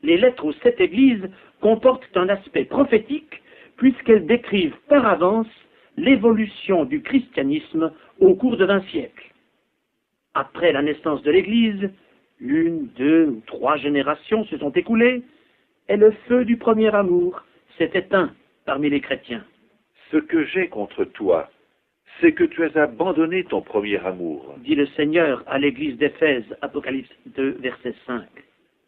Les lettres aux 7 églises comportent un aspect prophétique, puisqu'elles décrivent par avance l'évolution du christianisme au cours de 20 siècles. Après la naissance de l'Église, 1, 2 ou 3 générations se sont écoulées, et le feu du premier amour s'est éteint parmi les chrétiens. Ce que j'ai contre toi, c'est que tu as abandonné ton premier amour, dit le Seigneur à l'église d'Éphèse, Apocalypse 2, verset 5.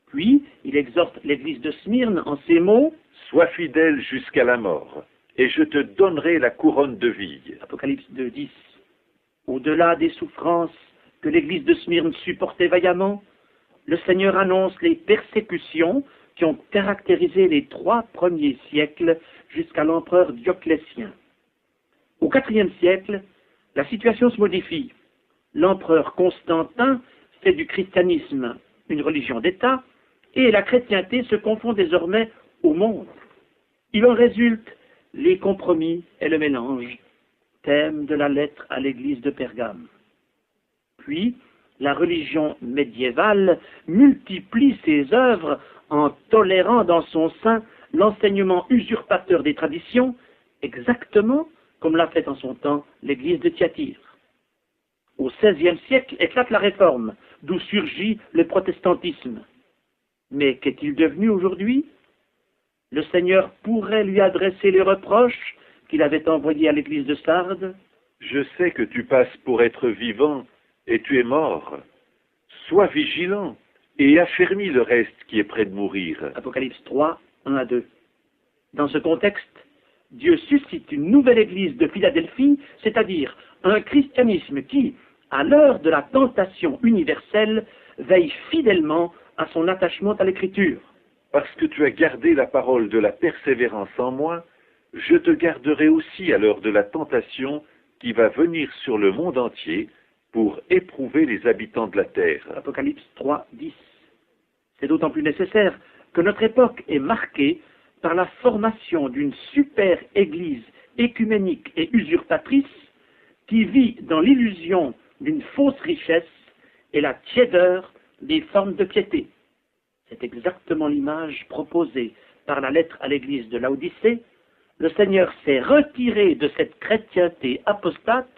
Puis, il exhorte l'église de Smyrne en ces mots: sois fidèle jusqu'à la mort, et je te donnerai la couronne de vie. Apocalypse 2, 10. Au-delà des souffrances que l'église de Smyrne supportait vaillamment, le Seigneur annonce les persécutions qui ont caractérisé les 3 premiers siècles jusqu'à l'empereur Dioclétien. Au IVe siècle, la situation se modifie. L'empereur Constantin fait du christianisme une religion d'État, et la chrétienté se confond désormais au monde. Il en résulte les compromis et le mélange, thème de la lettre à l'église de Pergame. Puis, la religion médiévale multiplie ses œuvres en tolérant dans son sein l'enseignement usurpateur des traditions, exactement comme l'a fait en son temps l'église de Thyatire. Au XVIe siècle éclate la Réforme, d'où surgit le protestantisme. Mais qu'est-il devenu aujourd'hui? Le Seigneur pourrait lui adresser les reproches qu'il avait envoyés à l'église de Sardes. Je sais que tu passes pour être vivant, et tu es mort. Sois vigilant, et affermis le reste qui est près de mourir. Apocalypse 3, 1 à 2. Dans ce contexte, Dieu suscite une nouvelle église de Philadelphie, c'est-à-dire un christianisme qui, à l'heure de la tentation universelle, veille fidèlement à son attachement à l'Écriture. Parce que tu as gardé la parole de la persévérance en moi, je te garderai aussi à l'heure de la tentation qui va venir sur le monde entier pour éprouver les habitants de la terre. Apocalypse 3, 10. C'est d'autant plus nécessaire que notre époque est marquée par la formation d'une super église écuménique et usurpatrice qui vit dans l'illusion d'une fausse richesse et la tiédeur des formes de piété. C'est exactement l'image proposée par la lettre à l'église de Laodicée. Le Seigneur s'est retiré de cette chrétienté apostate,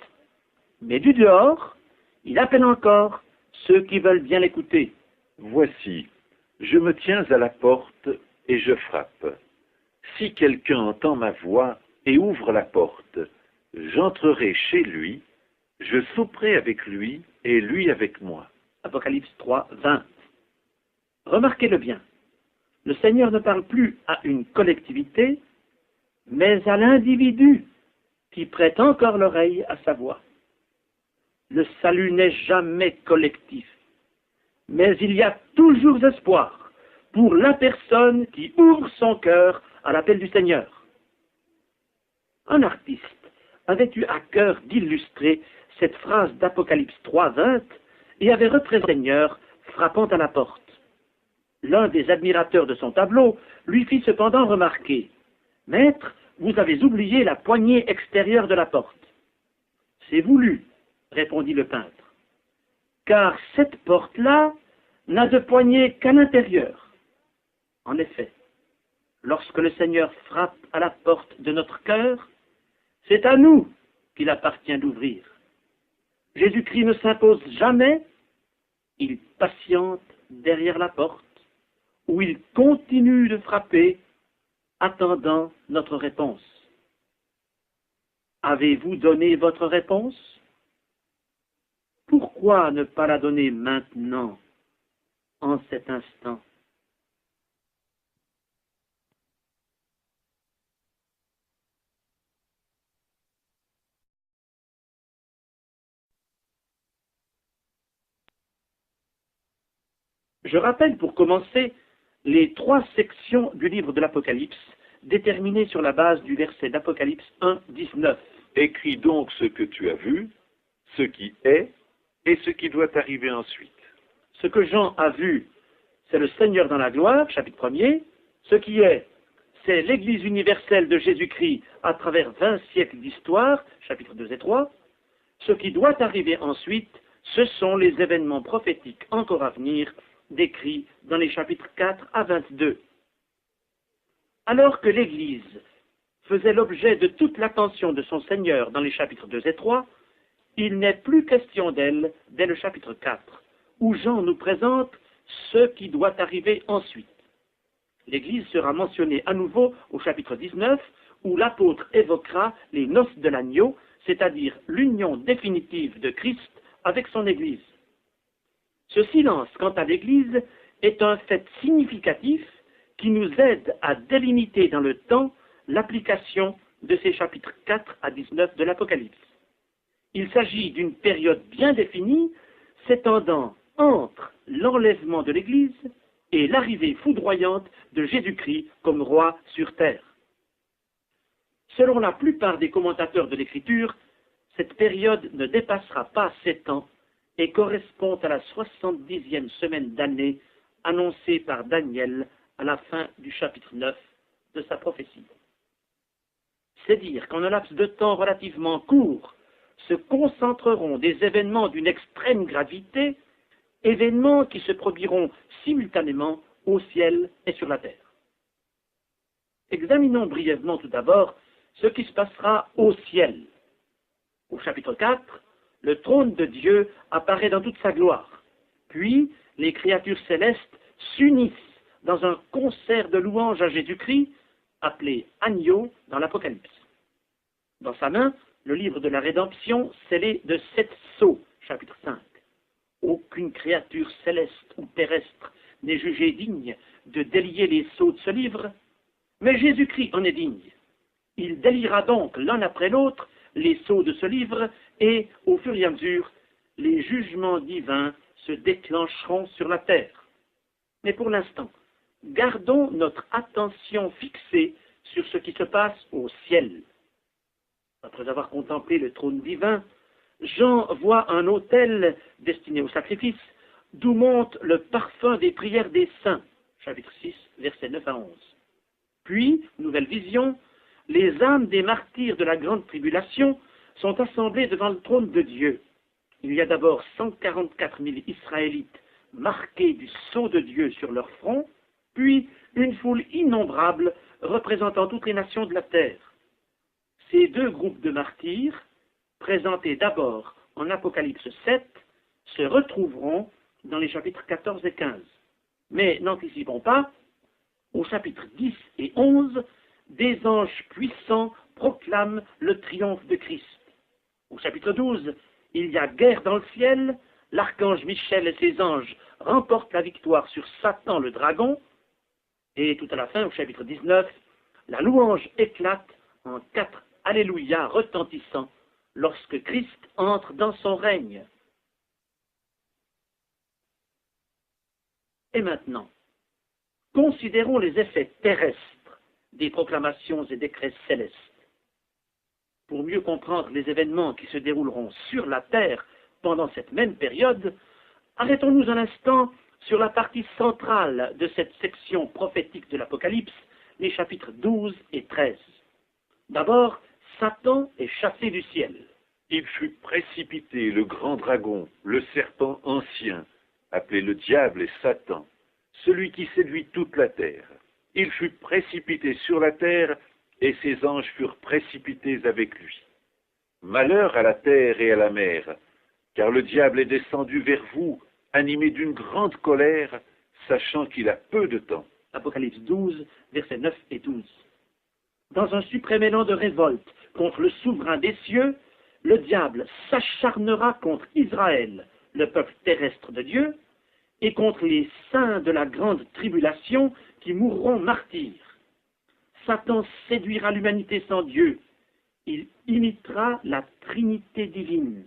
mais du dehors, il appelle encore ceux qui veulent bien l'écouter. Voici, je me tiens à la porte et je frappe. Si quelqu'un entend ma voix et ouvre la porte, j'entrerai chez lui, je souperai avec lui et lui avec moi. Apocalypse 3, 20. Remarquez-le bien. Le Seigneur ne parle plus à une collectivité, mais à l'individu qui prête encore l'oreille à sa voix. Le salut n'est jamais collectif, mais il y a toujours espoir pour la personne qui ouvre son cœur à l'appel du Seigneur. Un artiste avait eu à cœur d'illustrer cette phrase d'Apocalypse 3, 20 et avait repris le Seigneur frappant à la porte. L'un des admirateurs de son tableau lui fit cependant remarquer « Maître, vous avez oublié la poignée extérieure de la porte. »« C'est voulu, » répondit le peintre, « car cette porte-là n'a de poignée qu'à l'intérieur. » En effet, lorsque le Seigneur frappe à la porte de notre cœur, c'est à nous qu'il appartient d'ouvrir. Jésus-Christ ne s'impose jamais, il patiente derrière la porte, où il continue de frapper, attendant notre réponse. Avez-vous donné votre réponse? Pourquoi ne pas la donner maintenant, en cet instant? Je rappelle pour commencer les 3 sections du livre de l'Apocalypse, déterminées sur la base du verset d'Apocalypse 1, 19. Écris donc ce que tu as vu, ce qui est et ce qui doit arriver ensuite. Ce que Jean a vu, c'est le Seigneur dans la gloire, chapitre 1er. Ce qui est, c'est l'Église universelle de Jésus-Christ à travers 20 siècles d'histoire, chapitres 2 et 3. Ce qui doit arriver ensuite, ce sont les événements prophétiques encore à venir, décrits dans les chapitres 4 à 22. Alors que l'Église faisait l'objet de toute l'attention de son Seigneur dans les chapitres 2 et 3, il n'est plus question d'elle dès le chapitre 4, où Jean nous présente ce qui doit arriver ensuite. L'Église sera mentionnée à nouveau au chapitre 19, où l'apôtre évoquera les noces de l'agneau, c'est-à-dire l'union définitive de Christ avec son Église. Ce silence quant à l'Église est un fait significatif qui nous aide à délimiter dans le temps l'application de ces chapitres 4 à 19 de l'Apocalypse. Il s'agit d'une période bien définie s'étendant entre l'enlèvement de l'Église et l'arrivée foudroyante de Jésus-Christ comme roi sur terre. Selon la plupart des commentateurs de l'Écriture, cette période ne dépassera pas 7 ans et correspond à la 70e semaine d'année annoncée par Daniel à la fin du chapitre 9 de sa prophétie. C'est dire qu'en un laps de temps relativement court se concentreront des événements d'une extrême gravité, événements qui se produiront simultanément au ciel et sur la terre. Examinons brièvement tout d'abord ce qui se passera au ciel. Au chapitre 4, le trône de Dieu apparaît dans toute sa gloire. Puis, les créatures célestes s'unissent dans un concert de louanges à Jésus-Christ, appelé agneau dans l'Apocalypse. Dans sa main, le livre de la rédemption scellé de 7 sceaux, chapitre 5. Aucune créature céleste ou terrestre n'est jugée digne de délier les sceaux de ce livre, mais Jésus-Christ en est digne. Il déliera donc l'un après l'autre les sceaux de ce livre et, au fur et à mesure, les jugements divins se déclencheront sur la terre. Mais pour l'instant, gardons notre attention fixée sur ce qui se passe au ciel. Après avoir contemplé le trône divin, Jean voit un autel destiné au sacrifice, d'où monte le parfum des prières des saints, chapitre 6, versets 9 à 11. Puis, nouvelle vision, les âmes des martyrs de la grande tribulation sont assemblées devant le trône de Dieu. Il y a d'abord 144 000 Israélites marqués du sceau de Dieu sur leur front, puis une foule innombrable représentant toutes les nations de la terre. Ces 2 groupes de martyrs, présentés d'abord en Apocalypse 7, se retrouveront dans les chapitres 14 et 15. Mais n'anticipons pas, au chapitre 10 et 11, des anges puissants proclament le triomphe de Christ. Au chapitre 12, il y a guerre dans le ciel, l'archange Michel et ses anges remportent la victoire sur Satan le dragon, et tout à la fin, au chapitre 19, la louange éclate en 4 Alléluia retentissants lorsque Christ entre dans son règne. Et maintenant, considérons les effets terrestres des proclamations et décrets célestes. Pour mieux comprendre les événements qui se dérouleront sur la terre pendant cette même période, arrêtons-nous un instant sur la partie centrale de cette section prophétique de l'Apocalypse, les chapitres 12 et 13. D'abord, Satan est chassé du ciel. Il fut précipité, le grand dragon, le serpent ancien, appelé le diable et Satan, celui qui séduit toute la terre. Il fut précipité sur la terre, et ses anges furent précipités avec lui. Malheur à la terre et à la mer, car le diable est descendu vers vous, animé d'une grande colère, sachant qu'il a peu de temps. Apocalypse 12, versets 9 et 12. Dans un suprême élan de révolte contre le souverain des cieux, le diable s'acharnera contre Israël, le peuple terrestre de Dieu, et contre les saints de la grande tribulation qui mourront martyrs. Satan séduira l'humanité sans Dieu. Il imitera la Trinité divine.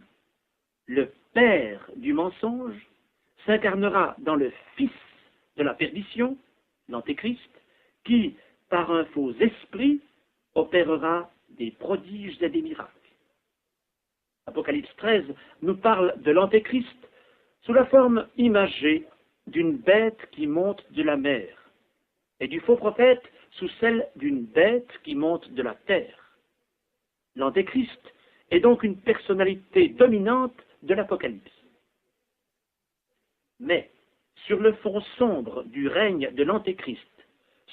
Le Père du mensonge s'incarnera dans le Fils de la perdition, l'Antéchrist, qui, par un faux esprit, opérera des prodiges et des miracles. Apocalypse 13 nous parle de l'Antéchrist sous la forme imagée d'une bête qui monte de la mer, et du faux prophète sous celle d'une bête qui monte de la terre. L'Antéchrist est donc une personnalité dominante de l'Apocalypse. Mais, sur le fond sombre du règne de l'Antéchrist,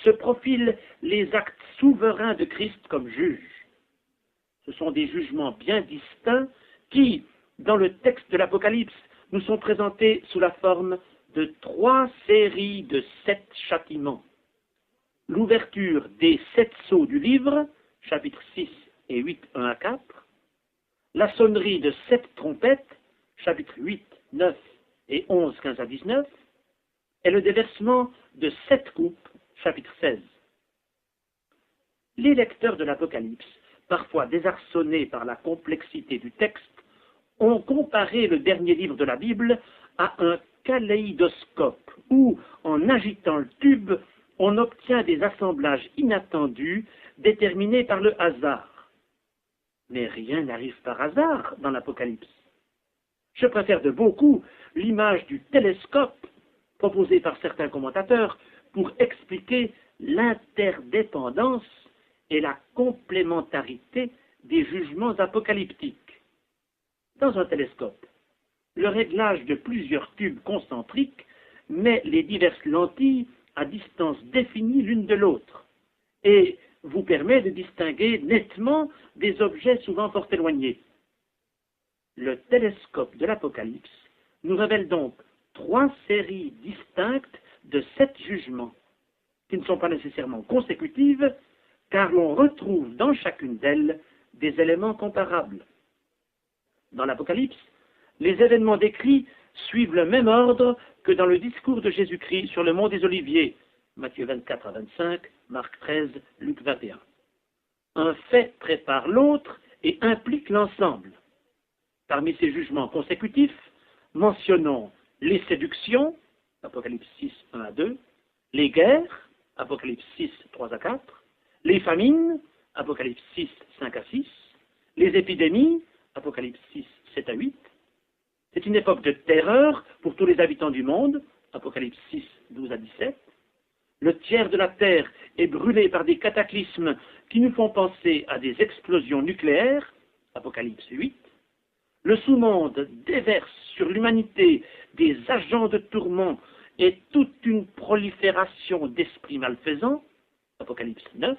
se profilent les actes souverains de Christ comme juge. Ce sont des jugements bien distincts qui, dans le texte de l'Apocalypse, nous sont présentés sous la forme de 3 séries de 7 châtiments. L'ouverture des 7 sceaux du livre, chapitres 6 et 8, 1 à 4, la sonnerie de 7 trompettes, chapitres 8, 9 et 11, 15 à 19, et le déversement de 7 coupes, chapitre 16. Les lecteurs de l'Apocalypse, parfois désarçonnés par la complexité du texte, ont comparé le dernier livre de la Bible à un kaléidoscope où, en agitant le tube, on obtient des assemblages inattendus déterminés par le hasard. Mais rien n'arrive par hasard dans l'Apocalypse. Je préfère de beaucoup l'image du télescope proposée par certains commentateurs pour expliquer l'interdépendance et la complémentarité des jugements apocalyptiques. Dans un télescope, le réglage de plusieurs tubes concentriques met les diverses lentilles à distance définie l'une de l'autre et vous permet de distinguer nettement des objets souvent fort éloignés. Le télescope de l'Apocalypse nous révèle donc 3 séries distinctes de 7 jugements, qui ne sont pas nécessairement consécutives, car l'on retrouve dans chacune d'elles des éléments comparables. Dans l'Apocalypse, les événements décrits suivent le même ordre que dans le discours de Jésus-Christ sur le mont des Oliviers, Matthieu 24 à 25, Marc 13, Luc 21. Un fait prépare l'autre et implique l'ensemble. Parmi ces jugements consécutifs, mentionnons les séductions, Apocalypse 6, 1 à 2, les guerres, Apocalypse 6, 3 à 4, les famines, Apocalypse 6, 5 à 6, les épidémies, Apocalypse 6, 7 à 8. C'est une époque de terreur pour tous les habitants du monde, Apocalypse 6, 12 à 17. Le tiers de la terre est brûlé par des cataclysmes qui nous font penser à des explosions nucléaires, Apocalypse 8. Le sous-monde déverse sur l'humanité des agents de tourment et toute une prolifération d'esprits malfaisants, Apocalypse 9.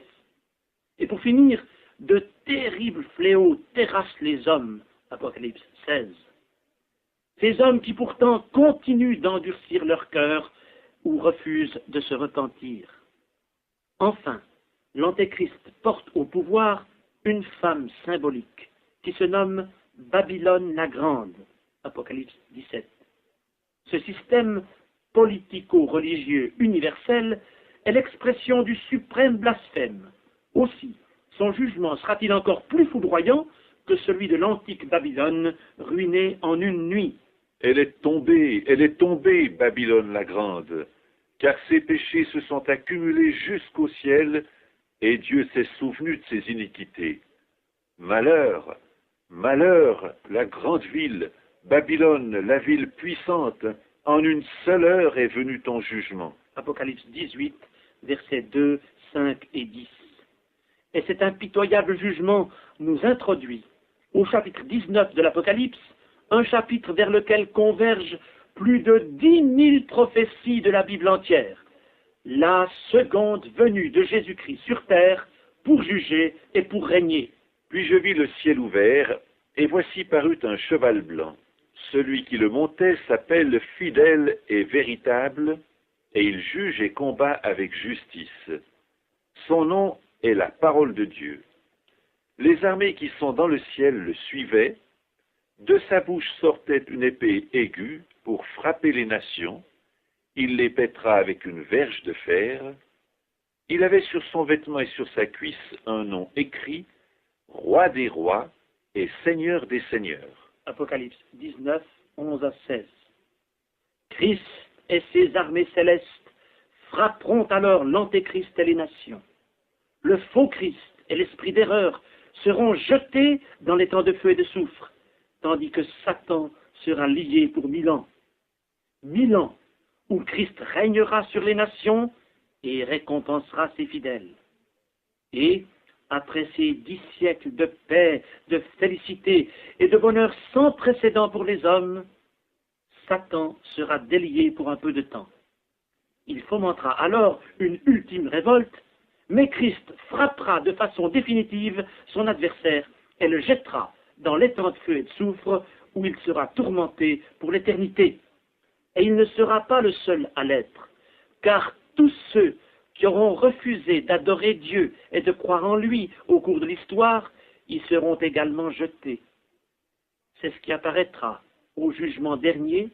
Et pour finir, de terribles fléaux terrassent les hommes, Apocalypse 16. Ces hommes qui pourtant continuent d'endurcir leur cœur ou refusent de se repentir. Enfin, l'Antéchrist porte au pouvoir une femme symbolique qui se nomme Babylone la Grande, Apocalypse 17. Ce système politico-religieux universel est l'expression du suprême blasphème. Aussi, son jugement sera-t-il encore plus foudroyant que celui de l'antique Babylone, ruinée en une nuit. Elle est tombée, Babylone la Grande, car ses péchés se sont accumulés jusqu'au ciel, et Dieu s'est souvenu de ses iniquités. Malheur, malheur, la grande ville, Babylone, la ville puissante, en une seule heure est venu ton jugement. Apocalypse 18, versets 2, 5 et 10. Et cet impitoyable jugement nous introduit au chapitre 19 de l'Apocalypse, un chapitre vers lequel convergent plus de 10 000 prophéties de la Bible entière. La seconde venue de Jésus-Christ sur terre pour juger et pour régner. Puis je vis le ciel ouvert, et voici parut un cheval blanc. Celui qui le montait s'appelle Fidèle et Véritable, et il juge et combat avec justice. Son nom est la parole de Dieu. Les armées qui sont dans le ciel le suivaient. De sa bouche sortait une épée aiguë pour frapper les nations. Il les pètera avec une verge de fer. Il avait sur son vêtement et sur sa cuisse un nom écrit, Roi des rois et Seigneur des seigneurs. Apocalypse 19, 11 à 16. Christ et ses armées célestes frapperont alors l'Antéchrist et les nations. Le faux Christ et l'esprit d'erreur seront jetés dans les temps de feu et de soufre, tandis que Satan sera lié pour 1000 ans. 1000 ans où Christ régnera sur les nations et récompensera ses fidèles. Et, après ces 10 siècles de paix, de félicité et de bonheur sans précédent pour les hommes, Satan sera délié pour un peu de temps. Il fomentera alors une ultime révolte, mais Christ frappera de façon définitive son adversaire et le jettera dans l'étang de feu et de soufre où il sera tourmenté pour l'éternité. Et il ne sera pas le seul à l'être, car tous ceux qui auront refusé d'adorer Dieu et de croire en lui au cours de l'histoire, y seront également jetés. C'est ce qui apparaîtra au jugement dernier,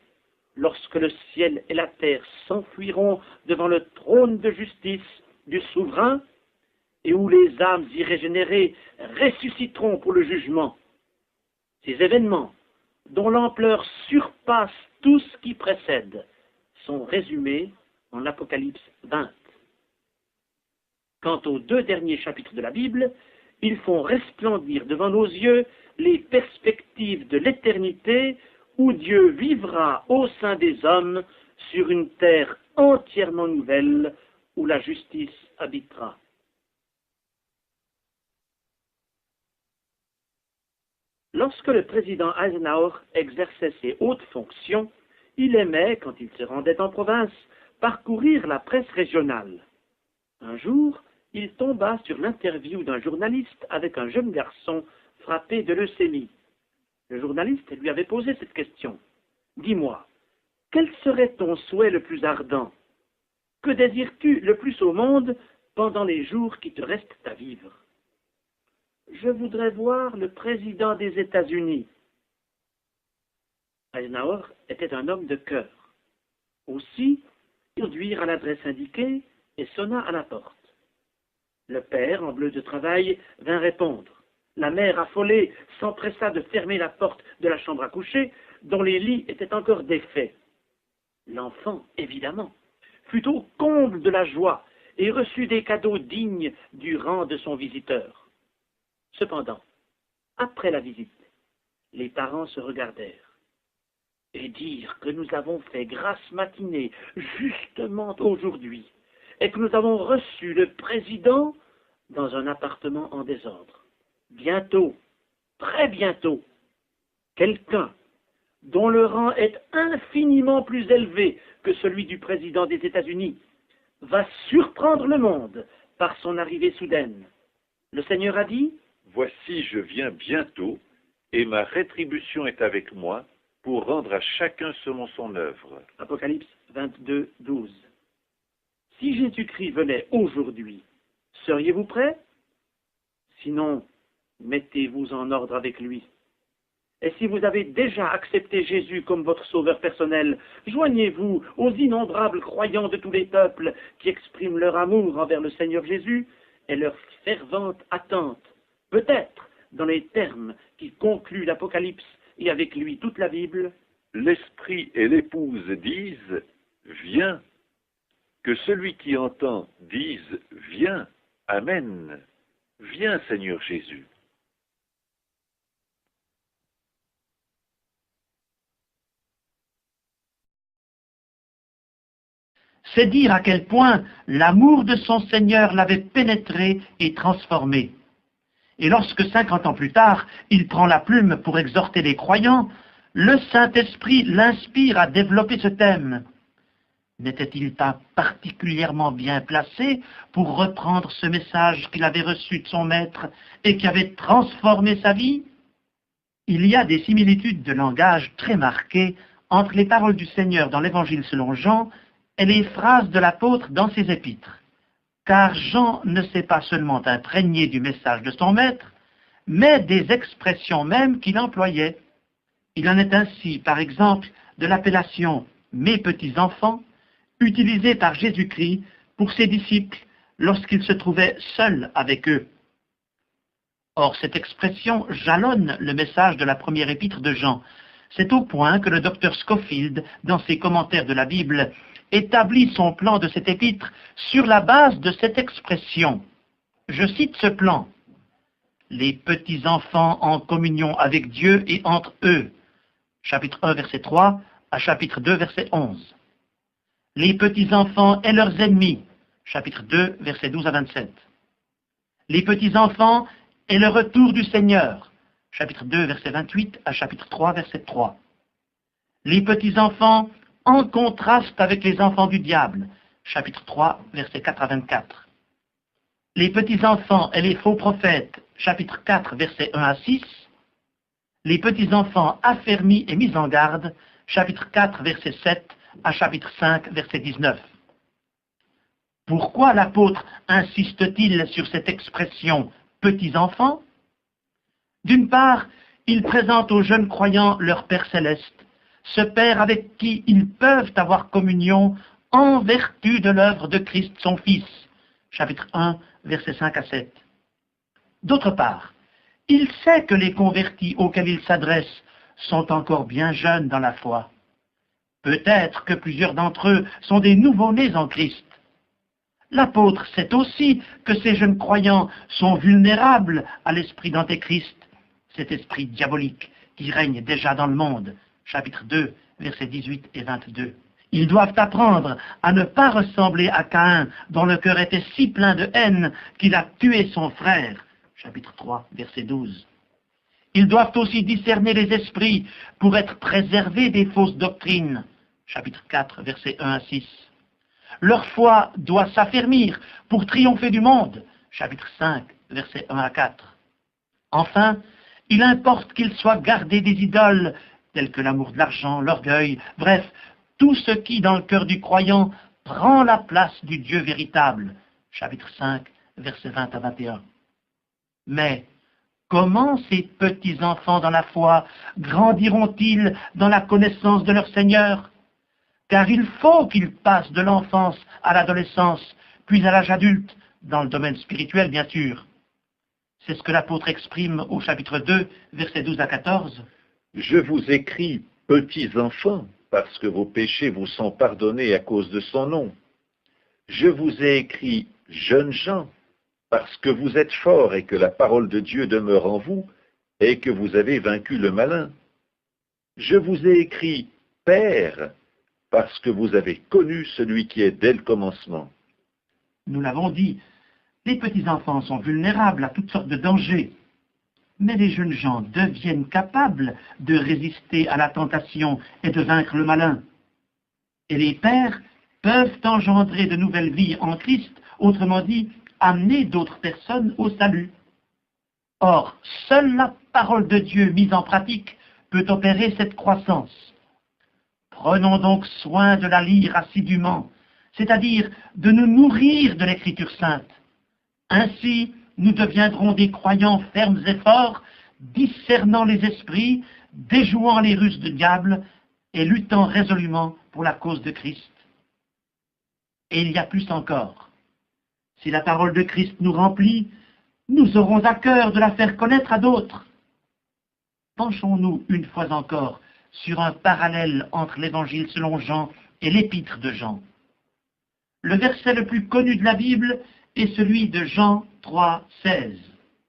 lorsque le ciel et la terre s'enfuiront devant le trône de justice du souverain, et où les âmes irrégénérées ressusciteront pour le jugement. Ces événements, dont l'ampleur surpasse tout ce qui précède, sont résumés en Apocalypse 20. Quant aux 2 derniers chapitres de la Bible, ils font resplendir devant nos yeux les perspectives de l'éternité où Dieu vivra au sein des hommes sur une terre entièrement nouvelle où la justice habitera. Lorsque le président Eisenhower exerçait ses hautes fonctions, il aimait, quand il se rendait en province, parcourir la presse régionale. Un jour, il tomba sur l'interview d'un journaliste avec un jeune garçon frappé de leucémie. Le journaliste lui avait posé cette question. « Dis-moi, quel serait ton souhait le plus ardent? Que désires-tu le plus au monde pendant les jours qui te restent à vivre ?» « Je voudrais voir le président des États-Unis. » Eisenhower était un homme de cœur. Aussi, il conduit à l'adresse indiquée et sonna à la porte. Le père, en bleu de travail, vint répondre. La mère, affolée, s'empressa de fermer la porte de la chambre à coucher, dont les lits étaient encore défaits. L'enfant, évidemment, fut au comble de la joie et reçut des cadeaux dignes du rang de son visiteur. Cependant, après la visite, les parents se regardèrent et dirent que nous avons fait grasse matinée justement aujourd'hui et que nous avons reçu le président dans un appartement en désordre. Bientôt, très bientôt, quelqu'un dont le rang est infiniment plus élevé que celui du président des États-Unis va surprendre le monde par son arrivée soudaine. Le Seigneur a dit: Voici, je viens bientôt, et ma rétribution est avec moi pour rendre à chacun selon son œuvre. Apocalypse 22, 12. Si Jésus-Christ venait aujourd'hui, Seriez-vous prêts? Sinon, mettez-vous en ordre avec lui. Et si vous avez déjà accepté Jésus comme votre sauveur personnel, joignez-vous aux innombrables croyants de tous les peuples qui expriment leur amour envers le Seigneur Jésus et leur fervente attente, peut-être dans les termes qui concluent l'Apocalypse et avec lui toute la Bible. L'Esprit et l'Épouse disent « Viens ». Que celui qui entend dise « Viens, Amen ». Viens, Seigneur Jésus. C'est dire à quel point l'amour de son Seigneur l'avait pénétré et transformé. Et lorsque 50 ans plus tard, il prend la plume pour exhorter les croyants, le Saint-Esprit l'inspire à développer ce thème. N'était-il pas particulièrement bien placé pour reprendre ce message qu'il avait reçu de son maître et qui avait transformé sa vie? Il y a des similitudes de langage très marquées entre les paroles du Seigneur dans l'Évangile selon Jean et les phrases de l'apôtre dans ses épîtres. Car Jean ne s'est pas seulement imprégné du message de son maître, mais des expressions mêmes qu'il employait. Il en est ainsi, par exemple, de l'appellation « mes petits-enfants » utilisée par Jésus-Christ pour ses disciples lorsqu'il se trouvait seul avec eux. Or, cette expression jalonne le message de la première épître de Jean. C'est au point que le docteur Scofield, dans ses commentaires de la Bible, établit son plan de cette épître sur la base de cette expression. Je cite ce plan. « Les petits-enfants en communion avec Dieu et entre eux » chapitre 1, verset 3 à chapitre 2, verset 11. « Les petits-enfants et leurs ennemis » chapitre 2, verset 12 à 27. « Les petits-enfants et le retour du Seigneur » chapitre 2, verset 28 à chapitre 3, verset 3. « Les petits-enfants en contraste avec les enfants du diable » chapitre 3, verset 4 à 24. « Les petits-enfants et les faux prophètes » chapitre 4, verset 1 à 6. « Les petits-enfants affermis et mis en garde » chapitre 4, verset 7 à chapitre 5, verset 19. Pourquoi l'apôtre insiste-t-il sur cette expression « petits-enfants » ? D'une part, il présente aux jeunes croyants leur Père céleste, ce Père avec qui ils peuvent avoir communion en vertu de l'œuvre de Christ son Fils, chapitre 1, versets 5 à 7. D'autre part, il sait que les convertis auxquels il s'adresse sont encore bien jeunes dans la foi. Peut-être que plusieurs d'entre eux sont des nouveau-nés en Christ. L'apôtre sait aussi que ces jeunes croyants sont vulnérables à l'esprit d'Antéchrist, cet esprit diabolique qui règne déjà dans le monde, chapitre 2, versets 18 et 22. Ils doivent apprendre à ne pas ressembler à Caïn, dont le cœur était si plein de haine qu'il a tué son frère, chapitre 3, verset 12. Ils doivent aussi discerner les esprits pour être préservés des fausses doctrines, chapitre 4, versets 1 à 6. Leur foi doit s'affermir pour triompher du monde, chapitre 5, versets 1 à 4. Enfin, il importe qu'ils soient gardés des idoles, telles que l'amour de l'argent, l'orgueil, bref, tout ce qui, dans le cœur du croyant, prend la place du Dieu véritable, chapitre 5, versets 20 à 21. Mais comment ces petits-enfants dans la foi grandiront-ils dans la connaissance de leur Seigneur ? Car il faut qu'ils passent de l'enfance à l'adolescence, puis à l'âge adulte, dans le domaine spirituel bien sûr. C'est ce que l'apôtre exprime au chapitre 2, versets 12 à 14. « Je vous écris, petits enfants, parce que vos péchés vous sont pardonnés à cause de son nom. Je vous ai écrit, jeunes gens, parce que vous êtes forts et que la parole de Dieu demeure en vous, et que vous avez vaincu le malin. Je vous ai écrit, pères, parce que vous avez connu celui qui est dès le commencement. » Nous l'avons dit, les petits-enfants sont vulnérables à toutes sortes de dangers. Mais les jeunes gens deviennent capables de résister à la tentation et de vaincre le malin. Et les pères peuvent engendrer de nouvelles vies en Christ, autrement dit, amener d'autres personnes au salut. Or, seule la parole de Dieu mise en pratique peut opérer cette croissance. Prenons donc soin de la lire assidûment, c'est-à-dire de nous nourrir de l'Écriture sainte. Ainsi, nous deviendrons des croyants fermes et forts, discernant les esprits, déjouant les ruses du diable et luttant résolument pour la cause de Christ. Et il y a plus encore. Si la parole de Christ nous remplit, nous aurons à cœur de la faire connaître à d'autres. Penchons-nous une fois encore sur un parallèle entre l'évangile selon Jean et l'épître de Jean. Le verset le plus connu de la Bible est celui de Jean 3, 16.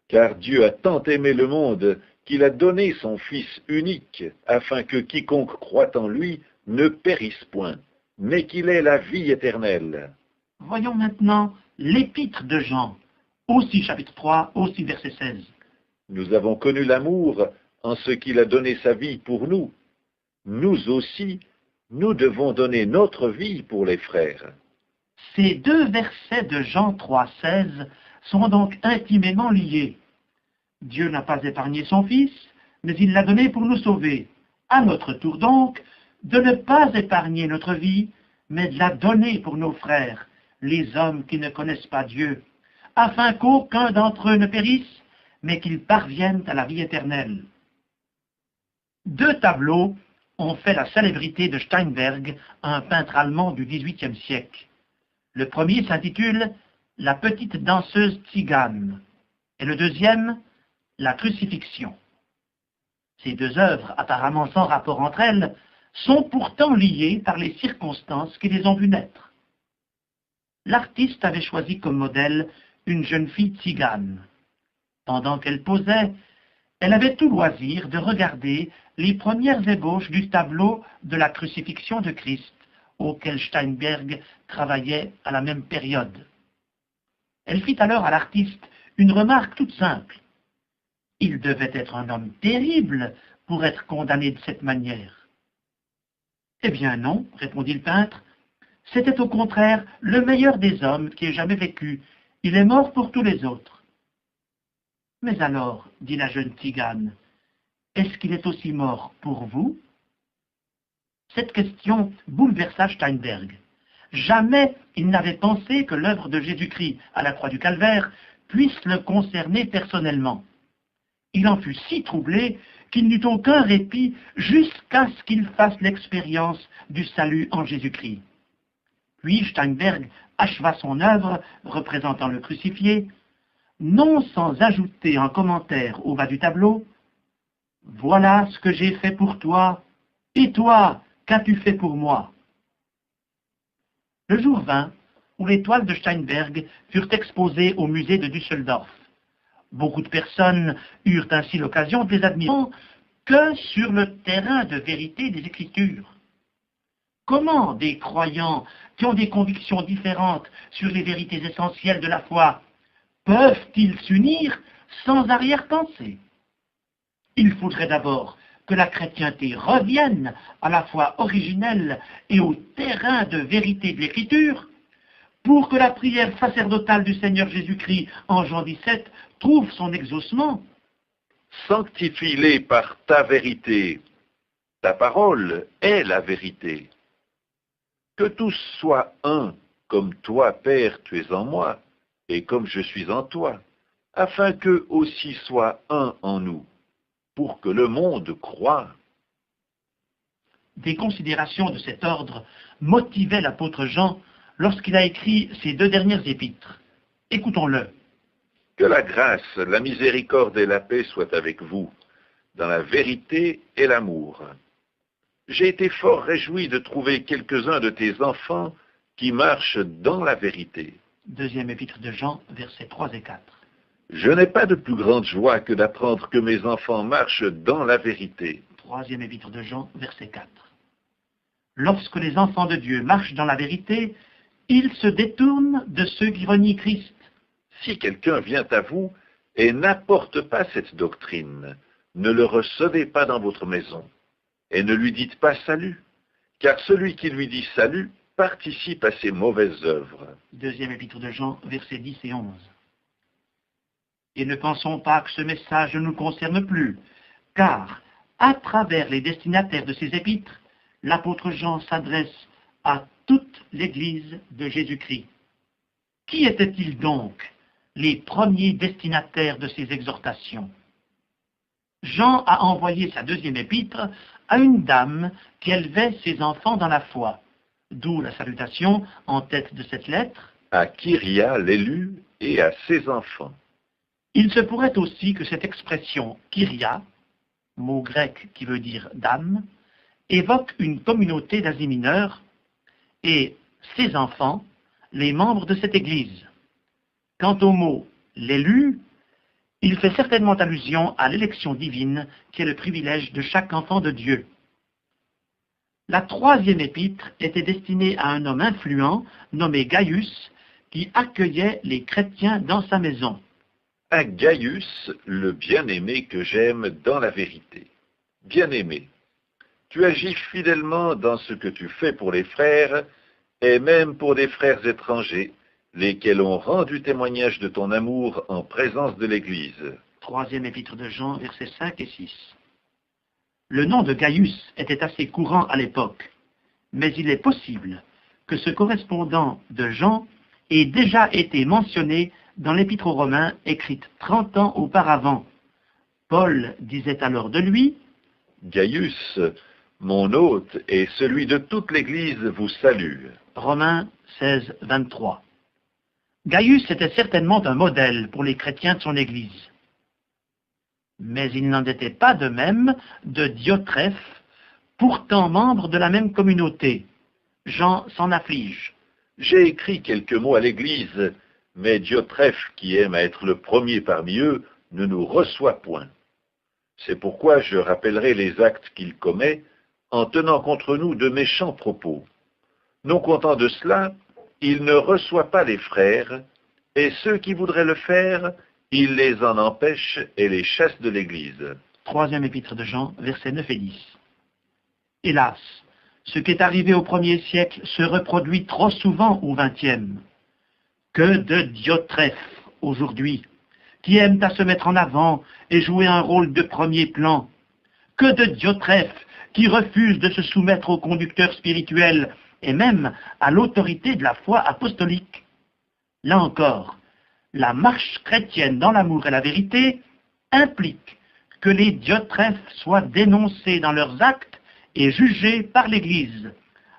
Car Dieu a tant aimé le monde qu'il a donné son Fils unique, afin que quiconque croit en lui ne périsse point, mais qu'il ait la vie éternelle. Voyons maintenant l'épître de Jean, aussi chapitre 3, aussi verset 16. Nous avons connu l'amour en ce qu'il a donné sa vie pour nous. Nous aussi, nous devons donner notre vie pour les frères. Ces deux versets de Jean 3, 16 sont donc intimement liés. Dieu n'a pas épargné son Fils, mais il l'a donné pour nous sauver. À notre tour donc, de ne pas épargner notre vie, mais de la donner pour nos frères, les hommes qui ne connaissent pas Dieu, afin qu'aucun d'entre eux ne périsse, mais qu'ils parviennent à la vie éternelle. Deux tableaux ont fait la célébrité de Steinberg, un peintre allemand du XVIIIe siècle. Le premier s'intitule « La petite danseuse tzigane » et le deuxième « La crucifixion ». Ces deux œuvres, apparemment sans rapport entre elles, sont pourtant liées par les circonstances qui les ont vues naître. L'artiste avait choisi comme modèle une jeune fille tzigane. Pendant qu'elle posait, elle avait tout loisir de regarder les premières ébauches du tableau de la crucifixion de Christ, auquel Steinberg travaillait à la même période. Elle fit alors à l'artiste une remarque toute simple. Il devait être un homme terrible pour être condamné de cette manière. Eh bien non, répondit le peintre, c'était au contraire le meilleur des hommes qui ait jamais vécu. Il est mort pour tous les autres. Mais alors, dit la jeune tzigane, est-ce qu'il est aussi mort pour vous? Cette question bouleversa Steinberg. Jamais il n'avait pensé que l'œuvre de Jésus-Christ à la croix du Calvaire puisse le concerner personnellement. Il en fut si troublé qu'il n'eut aucun répit jusqu'à ce qu'il fasse l'expérience du salut en Jésus-Christ. Puis Steinberg acheva son œuvre représentant le crucifié, non sans ajouter en commentaire au bas du tableau « Voilà ce que j'ai fait pour toi, et toi, qu'as-tu fait pour moi ?» Le jour vint où les toiles de Steinberg furent exposées au musée de Düsseldorf. Beaucoup de personnes eurent ainsi l'occasion de les admirer que sur le terrain de vérité des Écritures. Comment des croyants qui ont des convictions différentes sur les vérités essentielles de la foi peuvent-ils s'unir sans arrière-pensée? Il faudrait d'abord que la chrétienté revienne à la foi originelle et au terrain de vérité de l'Écriture, pour que la prière sacerdotale du Seigneur Jésus-Christ en Jean 17 trouve son exaucement. Sanctifie-les par ta vérité. Ta parole est la vérité. Que tous soient un, comme toi, Père, tu es en moi, et comme je suis en toi, afin qu'eux aussi soient un en nous, pour que le monde croie. Des considérations de cet ordre motivaient l'apôtre Jean lorsqu'il a écrit ces deux dernières épîtres. Écoutons-le. Que la grâce, la miséricorde et la paix soient avec vous, dans la vérité et l'amour. J'ai été fort réjoui de trouver quelques-uns de tes enfants qui marchent dans la vérité. Deuxième épître de Jean, versets 3 et 4. Je n'ai pas de plus grande joie que d'apprendre que mes enfants marchent dans la vérité. Troisième épître de Jean, verset 4. Lorsque les enfants de Dieu marchent dans la vérité, ils se détournent de ceux qui renient Christ. Si quelqu'un vient à vous et n'apporte pas cette doctrine, ne le recevez pas dans votre maison, et ne lui dites pas salut, car celui qui lui dit salut participe à ses mauvaises œuvres. Deuxième épître de Jean, versets 10 et 11. Et ne pensons pas que ce message ne nous concerne plus, car, à travers les destinataires de ces épîtres, l'apôtre Jean s'adresse à toute l'Église de Jésus-Christ. Qui était-il donc? les premiers destinataires de ces exhortations. Jean a envoyé sa deuxième épître à une dame qui élevait ses enfants dans la foi, d'où la salutation en tête de cette lettre. À Kyria, l'élu, et à ses enfants. Il se pourrait aussi que cette expression Kyria, mot grec qui veut dire dame, évoque une communauté d'Asie mineure et ses enfants, les membres de cette Église. Quant au mot l'élu, il fait certainement allusion à l'élection divine qui est le privilège de chaque enfant de Dieu. La troisième épître était destinée à un homme influent nommé Gaius qui accueillait les chrétiens dans sa maison. À Gaius, le bien-aimé que j'aime dans la vérité. Bien-aimé, tu agis fidèlement dans ce que tu fais pour les frères, et même pour des frères étrangers, lesquels ont rendu témoignage de ton amour en présence de l'Église. Troisième épître de Jean, versets 5 et 6. Le nom de Gaius était assez courant à l'époque, mais il est possible que ce correspondant de Jean ait déjà été mentionné dans l'Épître aux Romains écrite 30 ans auparavant. Paul disait alors de lui, « Gaius, mon hôte et celui de toute l'Église vous salue. » Romains 16, 23. Gaius était certainement un modèle pour les chrétiens de son Église. Mais il n'en était pas de même de Diotrephe, pourtant membre de la même communauté. Jean s'en afflige. « J'ai écrit quelques mots à l'Église, mais Diotrephe, qui aime à être le premier parmi eux, ne nous reçoit point. C'est pourquoi je rappellerai les actes qu'il commet, en tenant contre nous de méchants propos. Non content de cela, il ne reçoit pas les frères, et ceux qui voudraient le faire, il les en empêche et les chasse de l'Église. » Troisième épître de Jean, versets 9 et 10. Hélas, ce qui est arrivé au 1er siècle se reproduit trop souvent au 20e. Que de Diotrephe aujourd'hui, qui aiment à se mettre en avant et jouer un rôle de premier plan. Que de Diotrephe qui refuse de se soumettre au conducteur spirituel et même à l'autorité de la foi apostolique. Là encore, la marche chrétienne dans l'amour et la vérité implique que les Diotrephes soient dénoncés dans leurs actes et jugés par l'Église,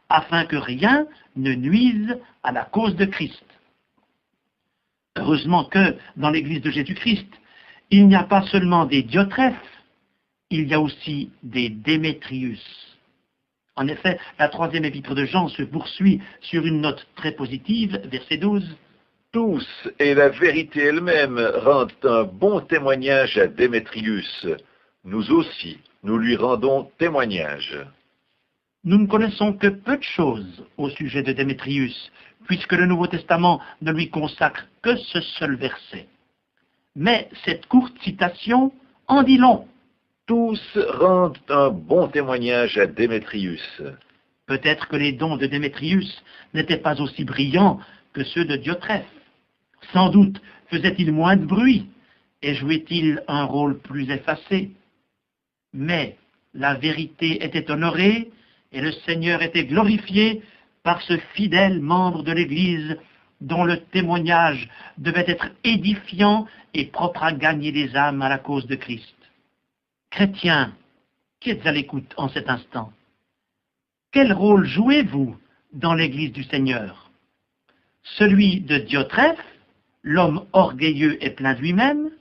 afin que rien ne nuise à la cause de Christ. Heureusement que, dans l'Église de Jésus-Christ, il n'y a pas seulement des Diotrephes, il y a aussi des Démétrius. En effet, la troisième épître de Jean se poursuit sur une note très positive, verset 12. « Tous, et la vérité elle-même, rendent un bon témoignage à Démétrius. Nous aussi, nous lui rendons témoignage. » Nous ne connaissons que peu de choses au sujet de Démétrius, puisque le Nouveau Testament ne lui consacre que ce seul verset. Mais cette courte citation en dit long. Tous rendent un bon témoignage à Démétrius. Peut-être que les dons de Démétrius n'étaient pas aussi brillants que ceux de Diotrephe. Sans doute faisait-il moins de bruit et jouait-il un rôle plus effacé. Mais la vérité était honorée et le Seigneur était glorifié par ce fidèle membre de l'Église dont le témoignage devait être édifiant et propre à gagner des âmes à la cause de Christ. Chrétiens, qui êtes à l'écoute en cet instant, quel rôle jouez-vous dans l'Église du Seigneur? Celui de Diotrephe, l'homme orgueilleux et plein de lui-même,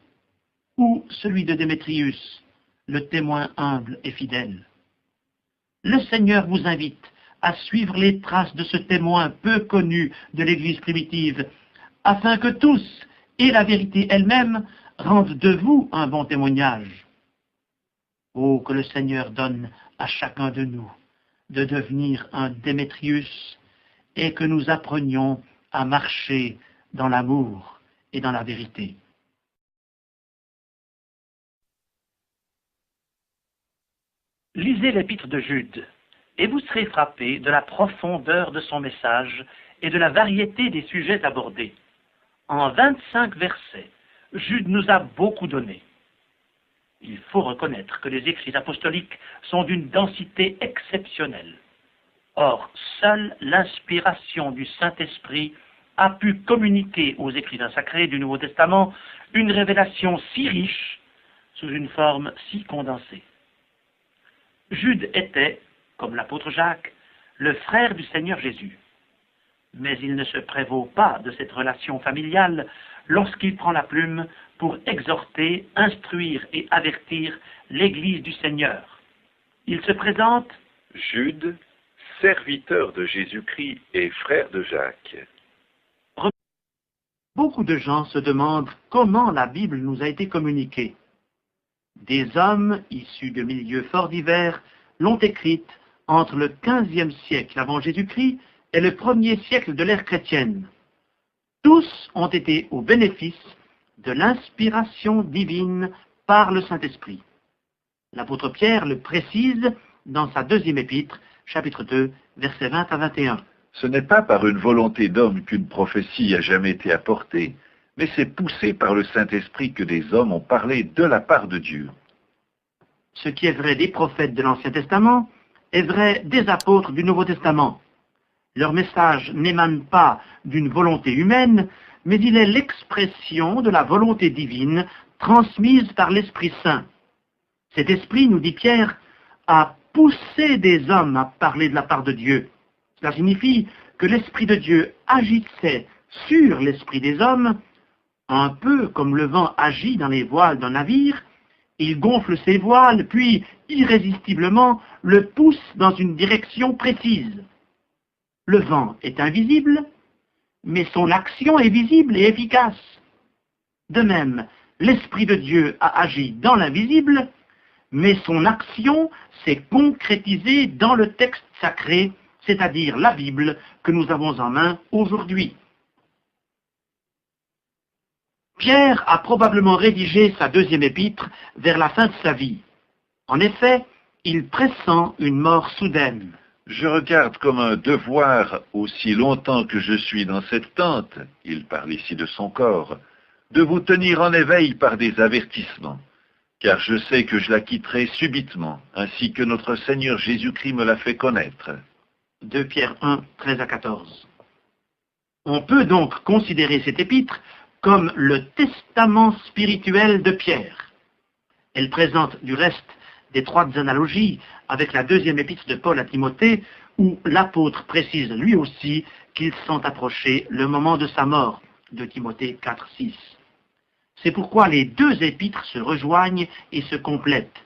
ou celui de Démétrius, le témoin humble et fidèle? Le Seigneur vous invite à suivre les traces de ce témoin peu connu de l'Église primitive, afin que tous, et la vérité elle-même, rendent de vous un bon témoignage. Oh, que le Seigneur donne à chacun de nous de devenir un Démétrius et que nous apprenions à marcher dans l'amour et dans la vérité. Lisez l'épître de Jude, et vous serez frappés de la profondeur de son message et de la variété des sujets abordés. En 25 versets, Jude nous a beaucoup donné. Il faut reconnaître que les écrits apostoliques sont d'une densité exceptionnelle. Or, seule l'inspiration du Saint-Esprit a pu communiquer aux écrivains sacrés du Nouveau Testament une révélation si riche sous une forme si condensée. Jude était, comme l'apôtre Jacques, le frère du Seigneur Jésus. Mais il ne se prévaut pas de cette relation familiale lorsqu'il prend la plume pour exhorter, instruire et avertir l'Église du Seigneur. Il se présente Jude, serviteur de Jésus-Christ et frère de Jacques. Beaucoup de gens se demandent comment la Bible nous a été communiquée. Des hommes issus de milieux fort divers l'ont écrite entre le XVe siècle avant Jésus-Christ et le 1er siècle de l'ère chrétienne. Tous ont été au bénéfice de l'inspiration divine par le Saint-Esprit. L'apôtre Pierre le précise dans sa 2e épître, chapitre 2, versets 20 à 21. Ce n'est pas par une volonté d'homme qu'une prophétie a jamais été apportée, mais c'est poussé par le Saint-Esprit que des hommes ont parlé de la part de Dieu. Ce qui est vrai des prophètes de l'Ancien Testament est vrai des apôtres du Nouveau Testament. Leur message n'émane pas d'une volonté humaine, mais il est l'expression de la volonté divine transmise par l'Esprit Saint. Cet esprit, nous dit Pierre, a poussé des hommes à parler de la part de Dieu. Cela signifie que l'Esprit de Dieu agissait sur l'esprit des hommes, un peu comme le vent agit dans les voiles d'un navire. Il gonfle ses voiles, puis, irrésistiblement, le pousse dans une direction précise. Le vent est invisible, mais son action est visible et efficace. De même, l'Esprit de Dieu a agi dans l'invisible, mais son action s'est concrétisée dans le texte sacré, c'est-à-dire la Bible que nous avons en main aujourd'hui. Pierre a probablement rédigé sa 2e épître vers la fin de sa vie. En effet, il pressent une mort soudaine. Je regarde comme un devoir, aussi longtemps que je suis dans cette tente, il parle ici de son corps, de vous tenir en éveil par des avertissements, car je sais que je la quitterai subitement, ainsi que notre Seigneur Jésus-Christ me l'a fait connaître. 2 Pierre 1, 13 à 14. On peut donc considérer cette épître comme le testament spirituel de Pierre. Elle présente du reste d'étroites analogies avec la 2e épître de Paul à Timothée, où l'apôtre précise lui aussi qu'ils sont approchés le moment de sa mort, de Timothée 4, 6. C'est pourquoi les 2 épîtres se rejoignent et se complètent.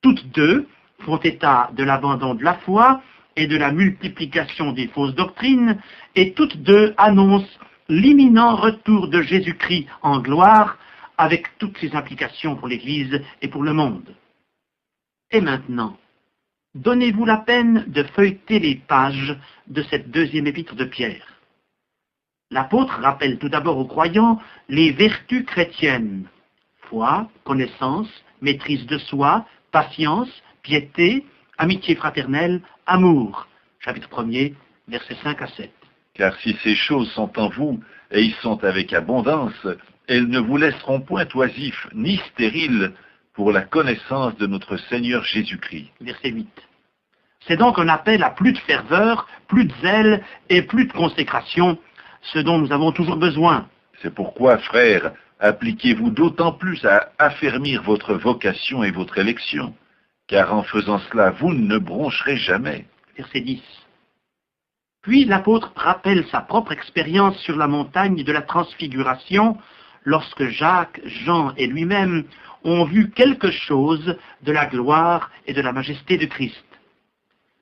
Toutes 2 font état de l'abandon de la foi et de la multiplication des fausses doctrines, et toutes 2 annoncent l'imminent retour de Jésus-Christ en gloire, avec toutes ses implications pour l'Église et pour le monde. Et maintenant, donnez-vous la peine de feuilleter les pages de cette 2e épître de Pierre. L'apôtre rappelle tout d'abord aux croyants les vertus chrétiennes: foi, connaissance, maîtrise de soi, patience, piété, amitié fraternelle, amour. Chapitre 1er, versets 5 à 7. Car si ces choses sont en vous, et y sont avec abondance, elles ne vous laisseront point oisifs ni stériles pour la connaissance de notre Seigneur Jésus-Christ. Verset 8. C'est donc un appel à plus de ferveur, plus de zèle et plus de consécration, ce dont nous avons toujours besoin. C'est pourquoi, frères, appliquez-vous d'autant plus à affermir votre vocation et votre élection, car en faisant cela, vous ne broncherez jamais. Verset 10. Puis l'apôtre rappelle sa propre expérience sur la montagne de la transfiguration, lorsque Jacques, Jean et lui-même ont vu quelque chose de la gloire et de la majesté de Christ.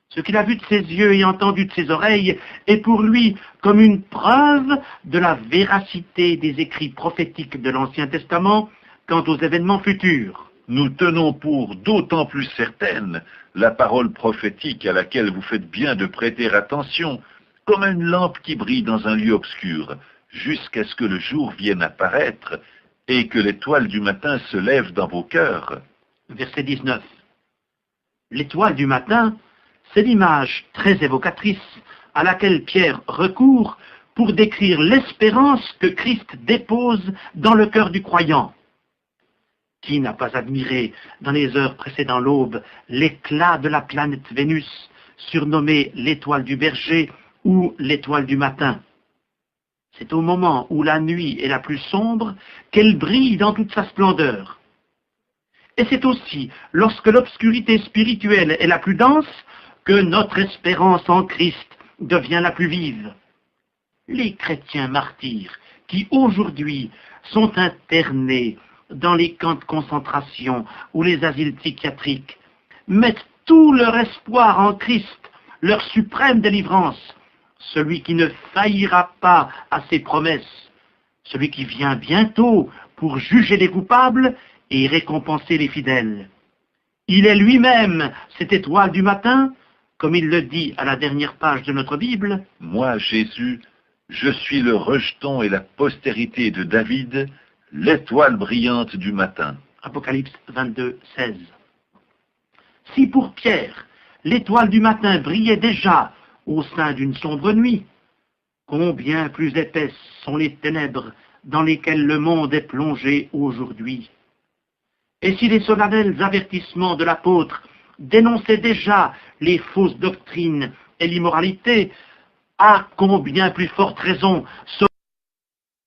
Ce qu'il a vu de ses yeux et entendu de ses oreilles est pour lui comme une preuve de la véracité des écrits prophétiques de l'Ancien Testament quant aux événements futurs. Nous tenons pour d'autant plus certaine la parole prophétique à laquelle vous faites bien de prêter attention, comme une lampe qui brille dans un lieu obscur, jusqu'à ce que le jour vienne apparaître et que l'étoile du matin se lève dans vos cœurs. Verset 19. L'étoile du matin, c'est l'image très évocatrice à laquelle Pierre recourt pour décrire l'espérance que Christ dépose dans le cœur du croyant. Qui n'a pas admiré, dans les heures précédant l'aube, l'éclat de la planète Vénus, surnommée l'étoile du berger ou l'étoile du matin? C'est au moment où la nuit est la plus sombre qu'elle brille dans toute sa splendeur. Et c'est aussi lorsque l'obscurité spirituelle est la plus dense que notre espérance en Christ devient la plus vive. Les chrétiens martyrs qui aujourd'hui sont internés dans les camps de concentration ou les asiles psychiatriques mettent tout leur espoir en Christ, leur suprême délivrance, celui qui ne faillira pas à ses promesses, celui qui vient bientôt pour juger les coupables et récompenser les fidèles. Il est lui-même cette étoile du matin, comme il le dit à la dernière page de notre Bible. Moi, Jésus, je suis le rejeton et la postérité de David, l'étoile brillante du matin. Apocalypse 22, 16. Si pour Pierre, l'étoile du matin brillait déjà au sein d'une sombre nuit, combien plus épaisses sont les ténèbres dans lesquelles le monde est plongé aujourd'hui. Et si les solennels avertissements de l'apôtre dénonçaient déjà les fausses doctrines et l'immoralité, à combien plus forte raison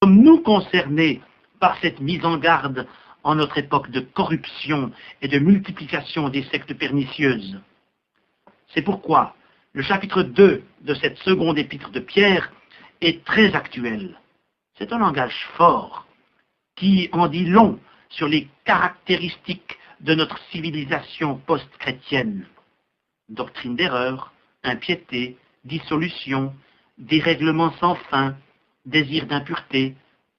sommes-nous concernés par cette mise en garde en notre époque de corruption et de multiplication des sectes pernicieuses. C'est pourquoi le chapitre 2 de cette seconde épître de Pierre est très actuel. C'est un langage fort qui en dit long sur les caractéristiques de notre civilisation post-chrétienne. Doctrine d'erreur, impiété, dissolution, dérèglement sans fin, désir d'impureté,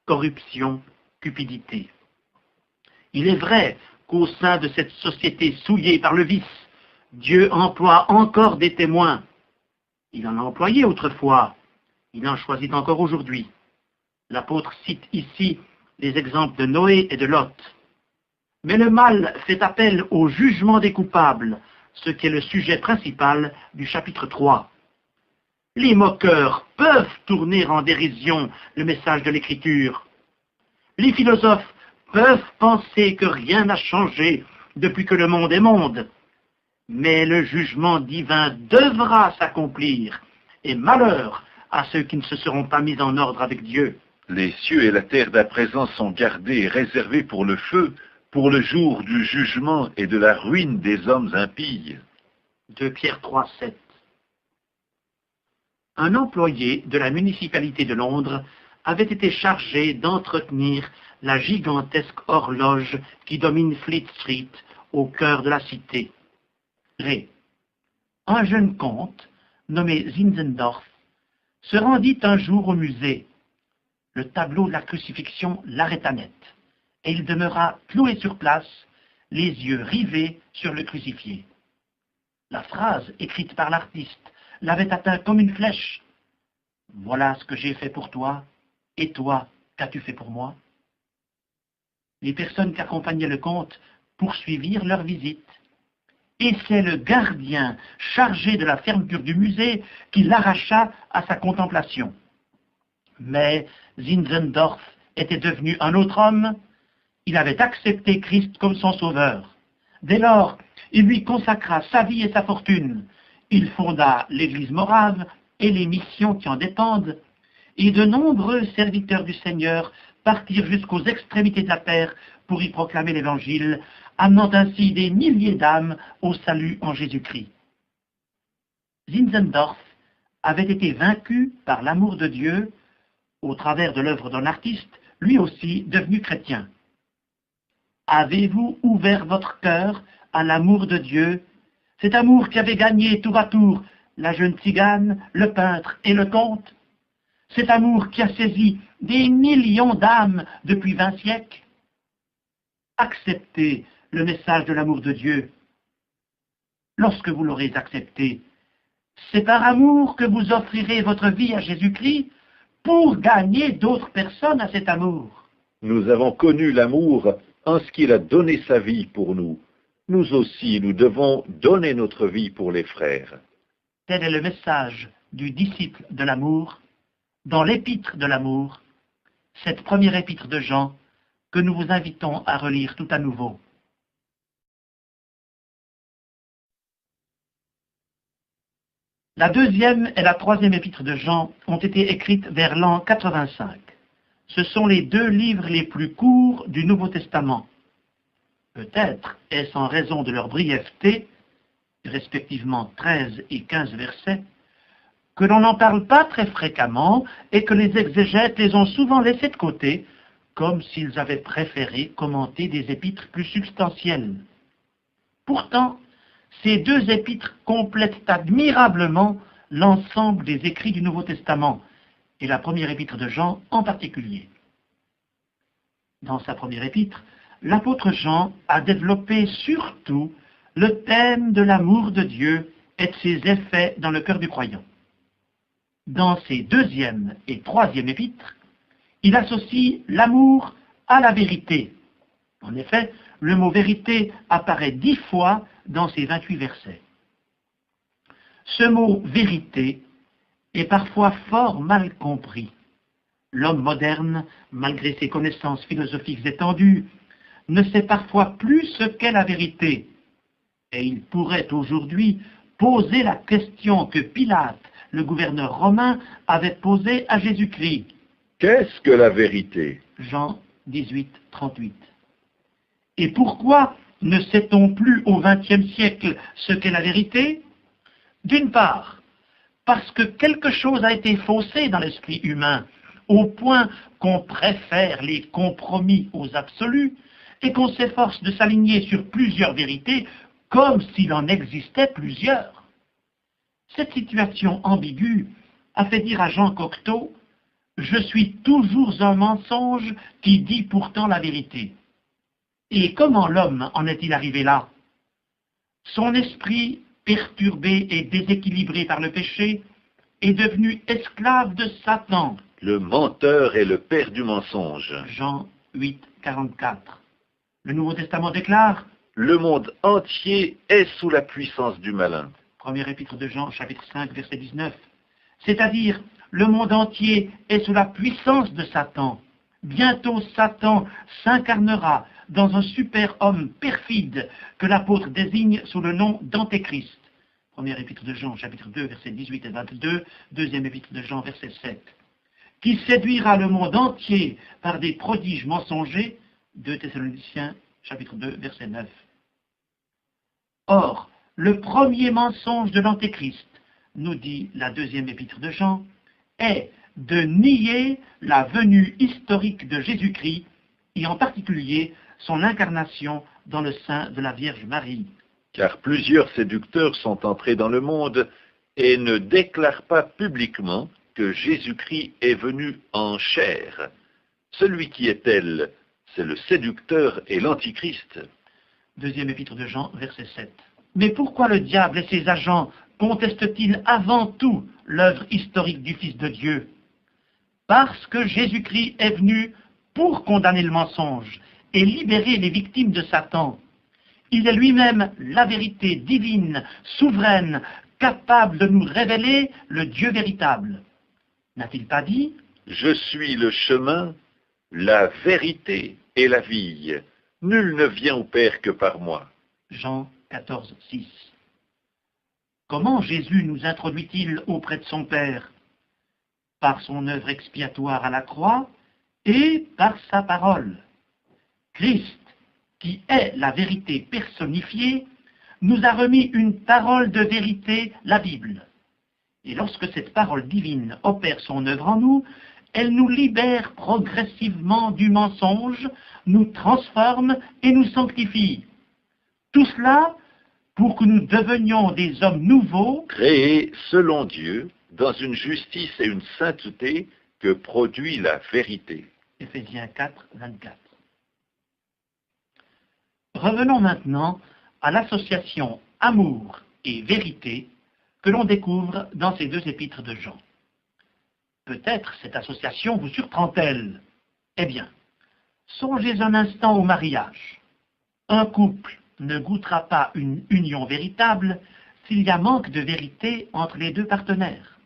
corruption, cupidité. Il est vrai qu'au sein de cette société souillée par le vice, Dieu emploie encore des témoins. Il en a employé autrefois, il en choisit encore aujourd'hui. L'apôtre cite ici les exemples de Noé et de Lot. Mais le mal fait appel au jugement des coupables, ce qui est le sujet principal du chapitre 3. Les moqueurs peuvent tourner en dérision le message de l'Écriture. Les philosophes peuvent penser que rien n'a changé depuis que le monde est monde. Mais le jugement divin devra s'accomplir, et malheur à ceux qui ne se seront pas mis en ordre avec Dieu. Les cieux et la terre d'à présent sont gardés et réservés pour le feu, pour le jour du jugement et de la ruine des hommes impies. 2 Pierre 3, 7. Un employé de la municipalité de Londres avait été chargé d'entretenir la gigantesque horloge qui domine Fleet Street, au cœur de la cité. Un jeune comte, nommé Zinzendorf, se rendit un jour au musée. Le tableau de la crucifixion l'arrêta net, et il demeura cloué sur place, les yeux rivés sur le crucifié. La phrase écrite par l'artiste l'avait atteint comme une flèche. « Voilà ce que j'ai fait pour toi, et toi, qu'as-tu fait pour moi ?» Les personnes qui accompagnaient le comte poursuivirent leur visite. Et c'est le gardien chargé de la fermeture du musée qui l'arracha à sa contemplation. Mais Zinzendorf était devenu un autre homme. Il avait accepté Christ comme son sauveur. Dès lors, il lui consacra sa vie et sa fortune. Il fonda l'église morave et les missions qui en dépendent. Et de nombreux serviteurs du Seigneur partirent jusqu'aux extrémités de la terre pour y proclamer l'Évangile, amenant ainsi des milliers d'âmes au salut en Jésus-Christ. Zinzendorf avait été vaincu par l'amour de Dieu au travers de l'œuvre d'un artiste, lui aussi devenu chrétien. Avez-vous ouvert votre cœur à l'amour de Dieu, cet amour qui avait gagné tour à tour la jeune tzigane, le peintre et le comte, cet amour qui a saisi des millions d'âmes depuis 20 siècles? Acceptez le message de l'amour de Dieu. Lorsque vous l'aurez accepté, c'est par amour que vous offrirez votre vie à Jésus-Christ pour gagner d'autres personnes à cet amour. Nous avons connu l'amour en ce qu'il a donné sa vie pour nous. Nous aussi, nous devons donner notre vie pour les frères. Tel est le message du disciple de l'amour dans l'épître de l'amour, cette première épître de Jean que nous vous invitons à relire tout à nouveau. La deuxième et la troisième épître de Jean ont été écrites vers l'an 85. Ce sont les deux livres les plus courts du Nouveau Testament. Peut-être est-ce en raison de leur brièveté, respectivement 13 et 15 versets, que l'on n'en parle pas très fréquemment et que les exégètes les ont souvent laissés de côté, comme s'ils avaient préféré commenter des épîtres plus substantielles. Pourtant, ces deux épîtres complètent admirablement l'ensemble des écrits du Nouveau Testament, et la première épître de Jean en particulier. Dans sa première épître, l'apôtre Jean a développé surtout le thème de l'amour de Dieu et de ses effets dans le cœur du croyant. Dans ses deuxième et troisième épîtres, il associe l'amour à la vérité. En effet, le mot vérité apparaît 10 fois dans ces 28 versets. Ce mot vérité est parfois fort mal compris. L'homme moderne, malgré ses connaissances philosophiques étendues, ne sait parfois plus ce qu'est la vérité. Et il pourrait aujourd'hui poser la question que Pilate, le gouverneur romain, avait posée à Jésus-Christ. Qu'est-ce que la vérité? Jean 18, 38. Et pourquoi ne sait-on plus au XXe siècle ce qu'est la vérité? D'une part, parce que quelque chose a été faussé dans l'esprit humain, au point qu'on préfère les compromis aux absolus, et qu'on s'efforce de s'aligner sur plusieurs vérités comme s'il en existait plusieurs. Cette situation ambiguë a fait dire à Jean Cocteau « Je suis toujours un mensonge qui dit pourtant la vérité ». Et comment l'homme en est-il arrivé là? Son esprit, perturbé et déséquilibré par le péché, est devenu esclave de Satan. Le menteur est le père du mensonge. Jean 8, 44. Le Nouveau Testament déclare Le monde entier est sous la puissance du malin. Première épître de Jean, chapitre 5, verset 19. C'est-à-dire, le monde entier est sous la puissance de Satan. Bientôt Satan s'incarnera dans un super-homme perfide que l'apôtre désigne sous le nom d'Antéchrist. Première épître de Jean, chapitre 2, versets 18 et 22, deuxième épître de Jean, verset 7. Qui séduira le monde entier par des prodiges mensongers, 2 Thessaloniciens, chapitre 2, verset 9. Or, le premier mensonge de l'Antéchrist, nous dit la deuxième épître de Jean, est de nier la venue historique de Jésus-Christ, et en particulier son incarnation dans le sein de la Vierge Marie. Car plusieurs séducteurs sont entrés dans le monde et ne déclarent pas publiquement que Jésus-Christ est venu en chair. Celui qui est elle, c'est le séducteur et l'antichrist. Deuxième épître de Jean, verset 7. Mais pourquoi le diable et ses agents contestent-ils avant tout l'œuvre historique du Fils de Dieu? Parce que Jésus-Christ est venu pour condamner le mensonge et libérer les victimes de Satan. Il est lui-même la vérité divine, souveraine, capable de nous révéler le Dieu véritable. N'a-t-il pas dit? Je suis le chemin, la vérité et la vie. Nul ne vient au Père que par moi. Jean 14, 6. Comment Jésus nous introduit-il auprès de son Père? Par son œuvre expiatoire à la croix et par sa parole. Christ, qui est la vérité personnifiée, nous a remis une parole de vérité, la Bible. Et lorsque cette parole divine opère son œuvre en nous, elle nous libère progressivement du mensonge, nous transforme et nous sanctifie. Tout cela pour que nous devenions des hommes nouveaux, Créés selon Dieu, dans une justice et une sainteté que produit la vérité. Éphésiens 4, 24. Revenons maintenant à l'association amour et vérité que l'on découvre dans ces deux épîtres de Jean. Peut-être cette association vous surprend-elle. Eh bien, songez un instant au mariage. Un couple ne goûtera pas une union véritable s'il y a manque de vérité entre les deux partenaires.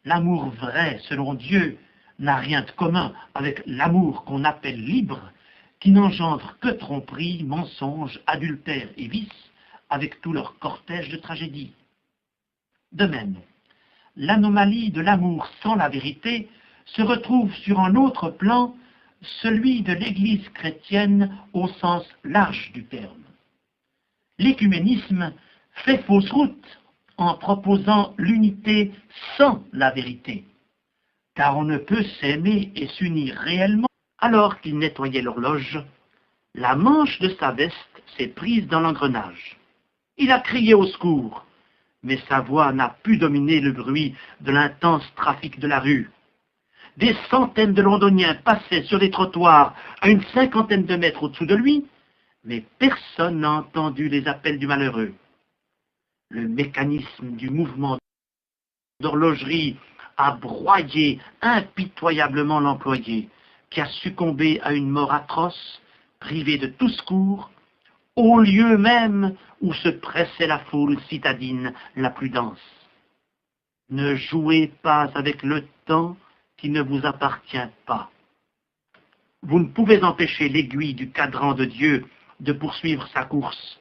L'amour vrai, selon Dieu, n'a rien de commun avec l'amour qu'on appelle libre, qui n'engendre que tromperie, mensonge, adultère et vice, avec tout leur cortège de tragédies. De même, l'anomalie de l'amour sans la vérité se retrouve sur un autre plan, celui de l'Église chrétienne au sens large du terme. L'écuménisme fait fausse route en proposant l'unité sans la vérité, car on ne peut s'aimer et s'unir réellement. Alors qu'il nettoyait l'horloge, la manche de sa veste s'est prise dans l'engrenage. Il a crié au secours, mais sa voix n'a pu dominer le bruit de l'intense trafic de la rue. Des centaines de Londoniens passaient sur les trottoirs à une 50aine de mètres au-dessous de lui, mais personne n'a entendu les appels du malheureux. Le mécanisme du mouvement d'horlogerie a broyé impitoyablement l'employé, qui a succombé à une mort atroce, privé de tout secours, au lieu même où se pressait la foule citadine la plus dense. Ne jouez pas avec le temps qui ne vous appartient pas. Vous ne pouvez empêcher l'aiguille du cadran de Dieu de poursuivre sa course.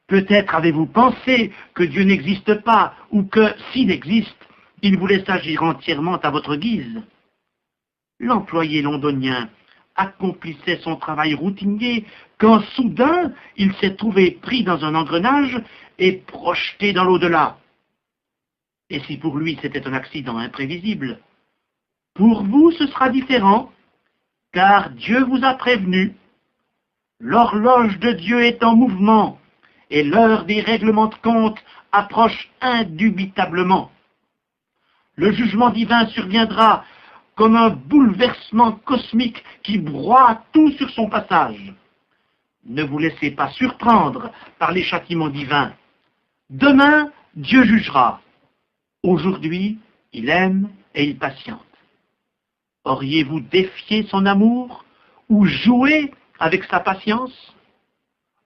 Peut-être avez-vous pensé que Dieu n'existe pas, ou que, s'il existe, il vous laisse agir entièrement à votre guise. L'employé londonien accomplissait son travail routinier quand soudain il s'est trouvé pris dans un engrenage et projeté dans l'au-delà. Et si pour lui c'était un accident imprévisible, pour vous ce sera différent, car Dieu vous a prévenu. L'horloge de Dieu est en mouvement et l'heure des règlements de compte approche indubitablement. Le jugement divin surviendra comme un bouleversement cosmique qui broie tout sur son passage. Ne vous laissez pas surprendre par les châtiments divins. Demain, Dieu jugera. Aujourd'hui, il aime et il patiente. Auriez-vous défié son amour ou joué avec sa patience?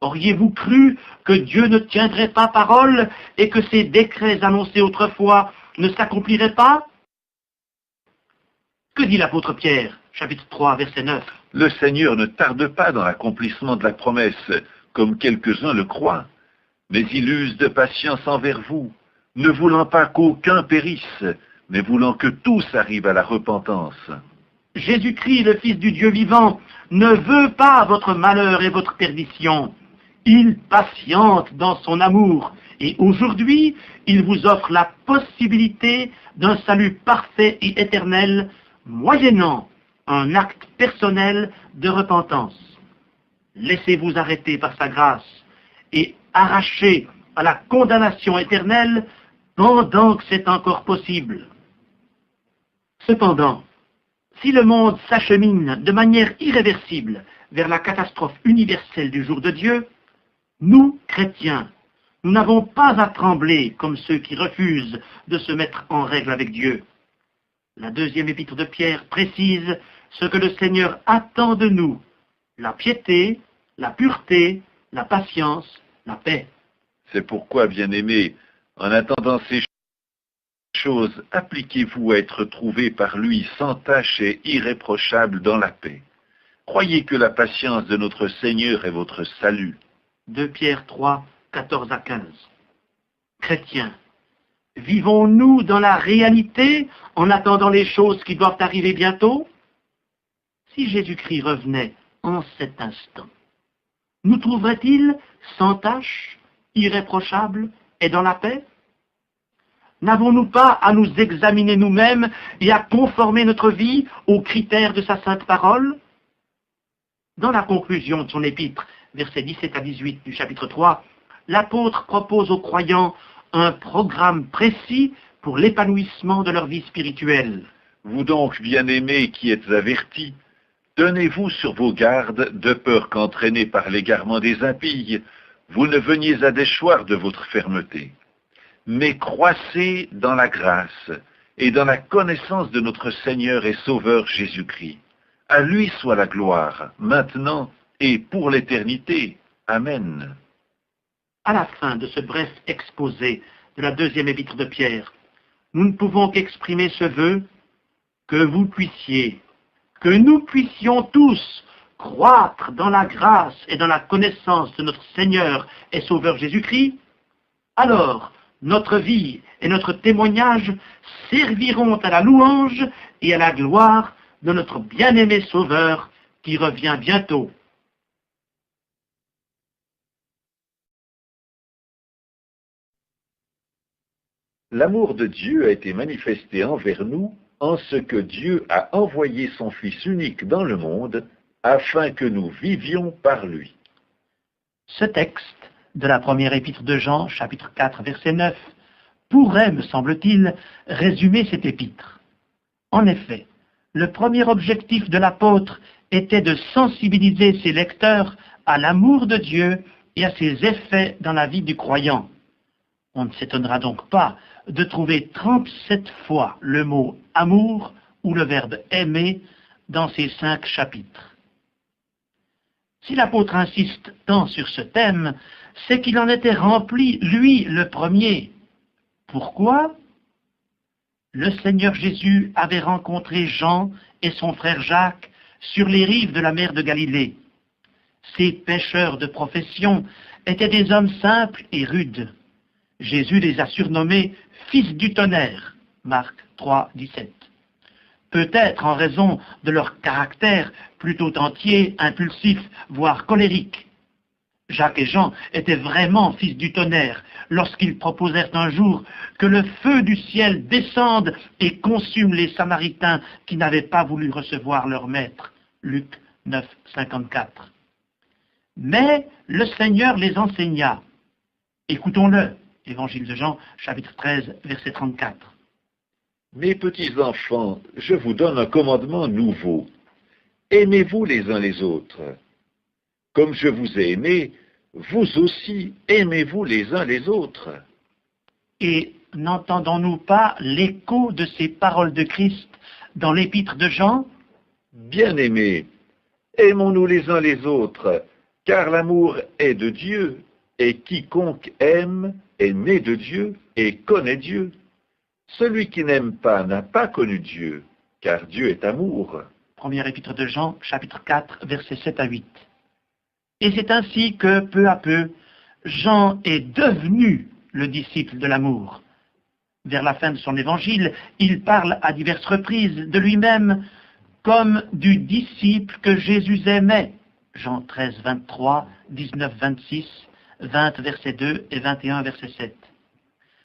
Auriez-vous cru que Dieu ne tiendrait pas parole et que ses décrets annoncés autrefois ne s'accompliraient pas? Que dit l'apôtre Pierre, chapitre 3, verset 9? Le Seigneur ne tarde pas dans l'accomplissement de la promesse, comme quelques-uns le croient, mais il use de patience envers vous, ne voulant pas qu'aucun périsse, mais voulant que tous arrivent à la repentance. Jésus-Christ, le Fils du Dieu vivant, ne veut pas votre malheur et votre perdition. Il patiente dans son amour, et aujourd'hui, il vous offre la possibilité d'un salut parfait et éternel, moyennant un acte personnel de repentance. Laissez-vous arrêter par sa grâce et arracher à la condamnation éternelle pendant que c'est encore possible. Cependant, si le monde s'achemine de manière irréversible vers la catastrophe universelle du jour de Dieu, nous, chrétiens, nous n'avons pas à trembler comme ceux qui refusent de se mettre en règle avec Dieu. La deuxième épître de Pierre précise ce que le Seigneur attend de nous: la piété, la pureté, la patience, la paix. C'est pourquoi, bien-aimés, en attendant ces choses, appliquez-vous à être trouvés par lui sans tache et irréprochable dans la paix. Croyez que la patience de notre Seigneur est votre salut. 2 Pierre 3, 14 à 15. Chrétiens, vivons-nous dans la réalité en attendant les choses qui doivent arriver bientôt? Si Jésus-Christ revenait en cet instant, nous trouverait-il sans tache, irréprochable et dans la paix? N'avons-nous pas à nous examiner nous-mêmes et à conformer notre vie aux critères de sa sainte parole? Dans la conclusion de son épître, versets 17 à 18 du chapitre 3, l'apôtre propose aux croyants un programme précis pour l'épanouissement de leur vie spirituelle. Vous donc, bien-aimés qui êtes avertis, tenez-vous sur vos gardes, de peur qu'entraînés par l'égarement des impies, vous ne veniez à déchoir de votre fermeté. Mais croissez dans la grâce et dans la connaissance de notre Seigneur et Sauveur Jésus-Christ. À lui soit la gloire, maintenant et pour l'éternité. Amen. À la fin de ce bref exposé de la deuxième épître de Pierre, nous ne pouvons qu'exprimer ce vœu: que vous puissiez, que nous puissions tous croître dans la grâce et dans la connaissance de notre Seigneur et Sauveur Jésus-Christ. Alors, notre vie et notre témoignage serviront à la louange et à la gloire de notre bien-aimé Sauveur qui revient bientôt. L'amour de Dieu a été manifesté envers nous en ce que Dieu a envoyé son Fils unique dans le monde afin que nous vivions par lui. Ce texte de la première épître de Jean, chapitre 4, verset 9, pourrait, me semble-t-il, résumer cette épître. En effet, le premier objectif de l'apôtre était de sensibiliser ses lecteurs à l'amour de Dieu et à ses effets dans la vie du croyant. On ne s'étonnera donc pas de trouver 37 fois le mot « amour » ou le verbe « aimer » dans ces 5 chapitres. Si l'apôtre insiste tant sur ce thème, c'est qu'il en était rempli, lui, le premier. Pourquoi? Le Seigneur Jésus avait rencontré Jean et son frère Jacques sur les rives de la mer de Galilée. Ces pêcheurs de profession étaient des hommes simples et rudes. Jésus les a surnommés « fils du tonnerre » Marc 3, 17. Peut-être en raison de leur caractère plutôt entier, impulsif, voire colérique. Jacques et Jean étaient vraiment fils du tonnerre lorsqu'ils proposèrent un jour que le feu du ciel descende et consume les Samaritains qui n'avaient pas voulu recevoir leur maître. Luc 9, 54. Mais le Seigneur les enseigna. Écoutons-le. Évangile de Jean, chapitre 13, verset 34. Mes petits enfants, je vous donne un commandement nouveau. Aimez-vous les uns les autres. Comme je vous ai aimés, vous aussi aimez-vous les uns les autres. Et n'entendons-nous pas l'écho de ces paroles de Christ dans l'épître de Jean? Bien-aimés, aimons-nous les uns les autres, car l'amour est de Dieu, et quiconque aime est né de Dieu et connaît Dieu. Celui qui n'aime pas n'a pas connu Dieu, car Dieu est amour. Première épître de Jean, chapitre 4, versets 7 à 8. Et c'est ainsi que, peu à peu, Jean est devenu le disciple de l'amour. Vers la fin de son évangile, il parle à diverses reprises de lui-même comme du disciple que Jésus aimait. Jean 13, 23, 19, 26, 20, verset 2 et 21, verset 7.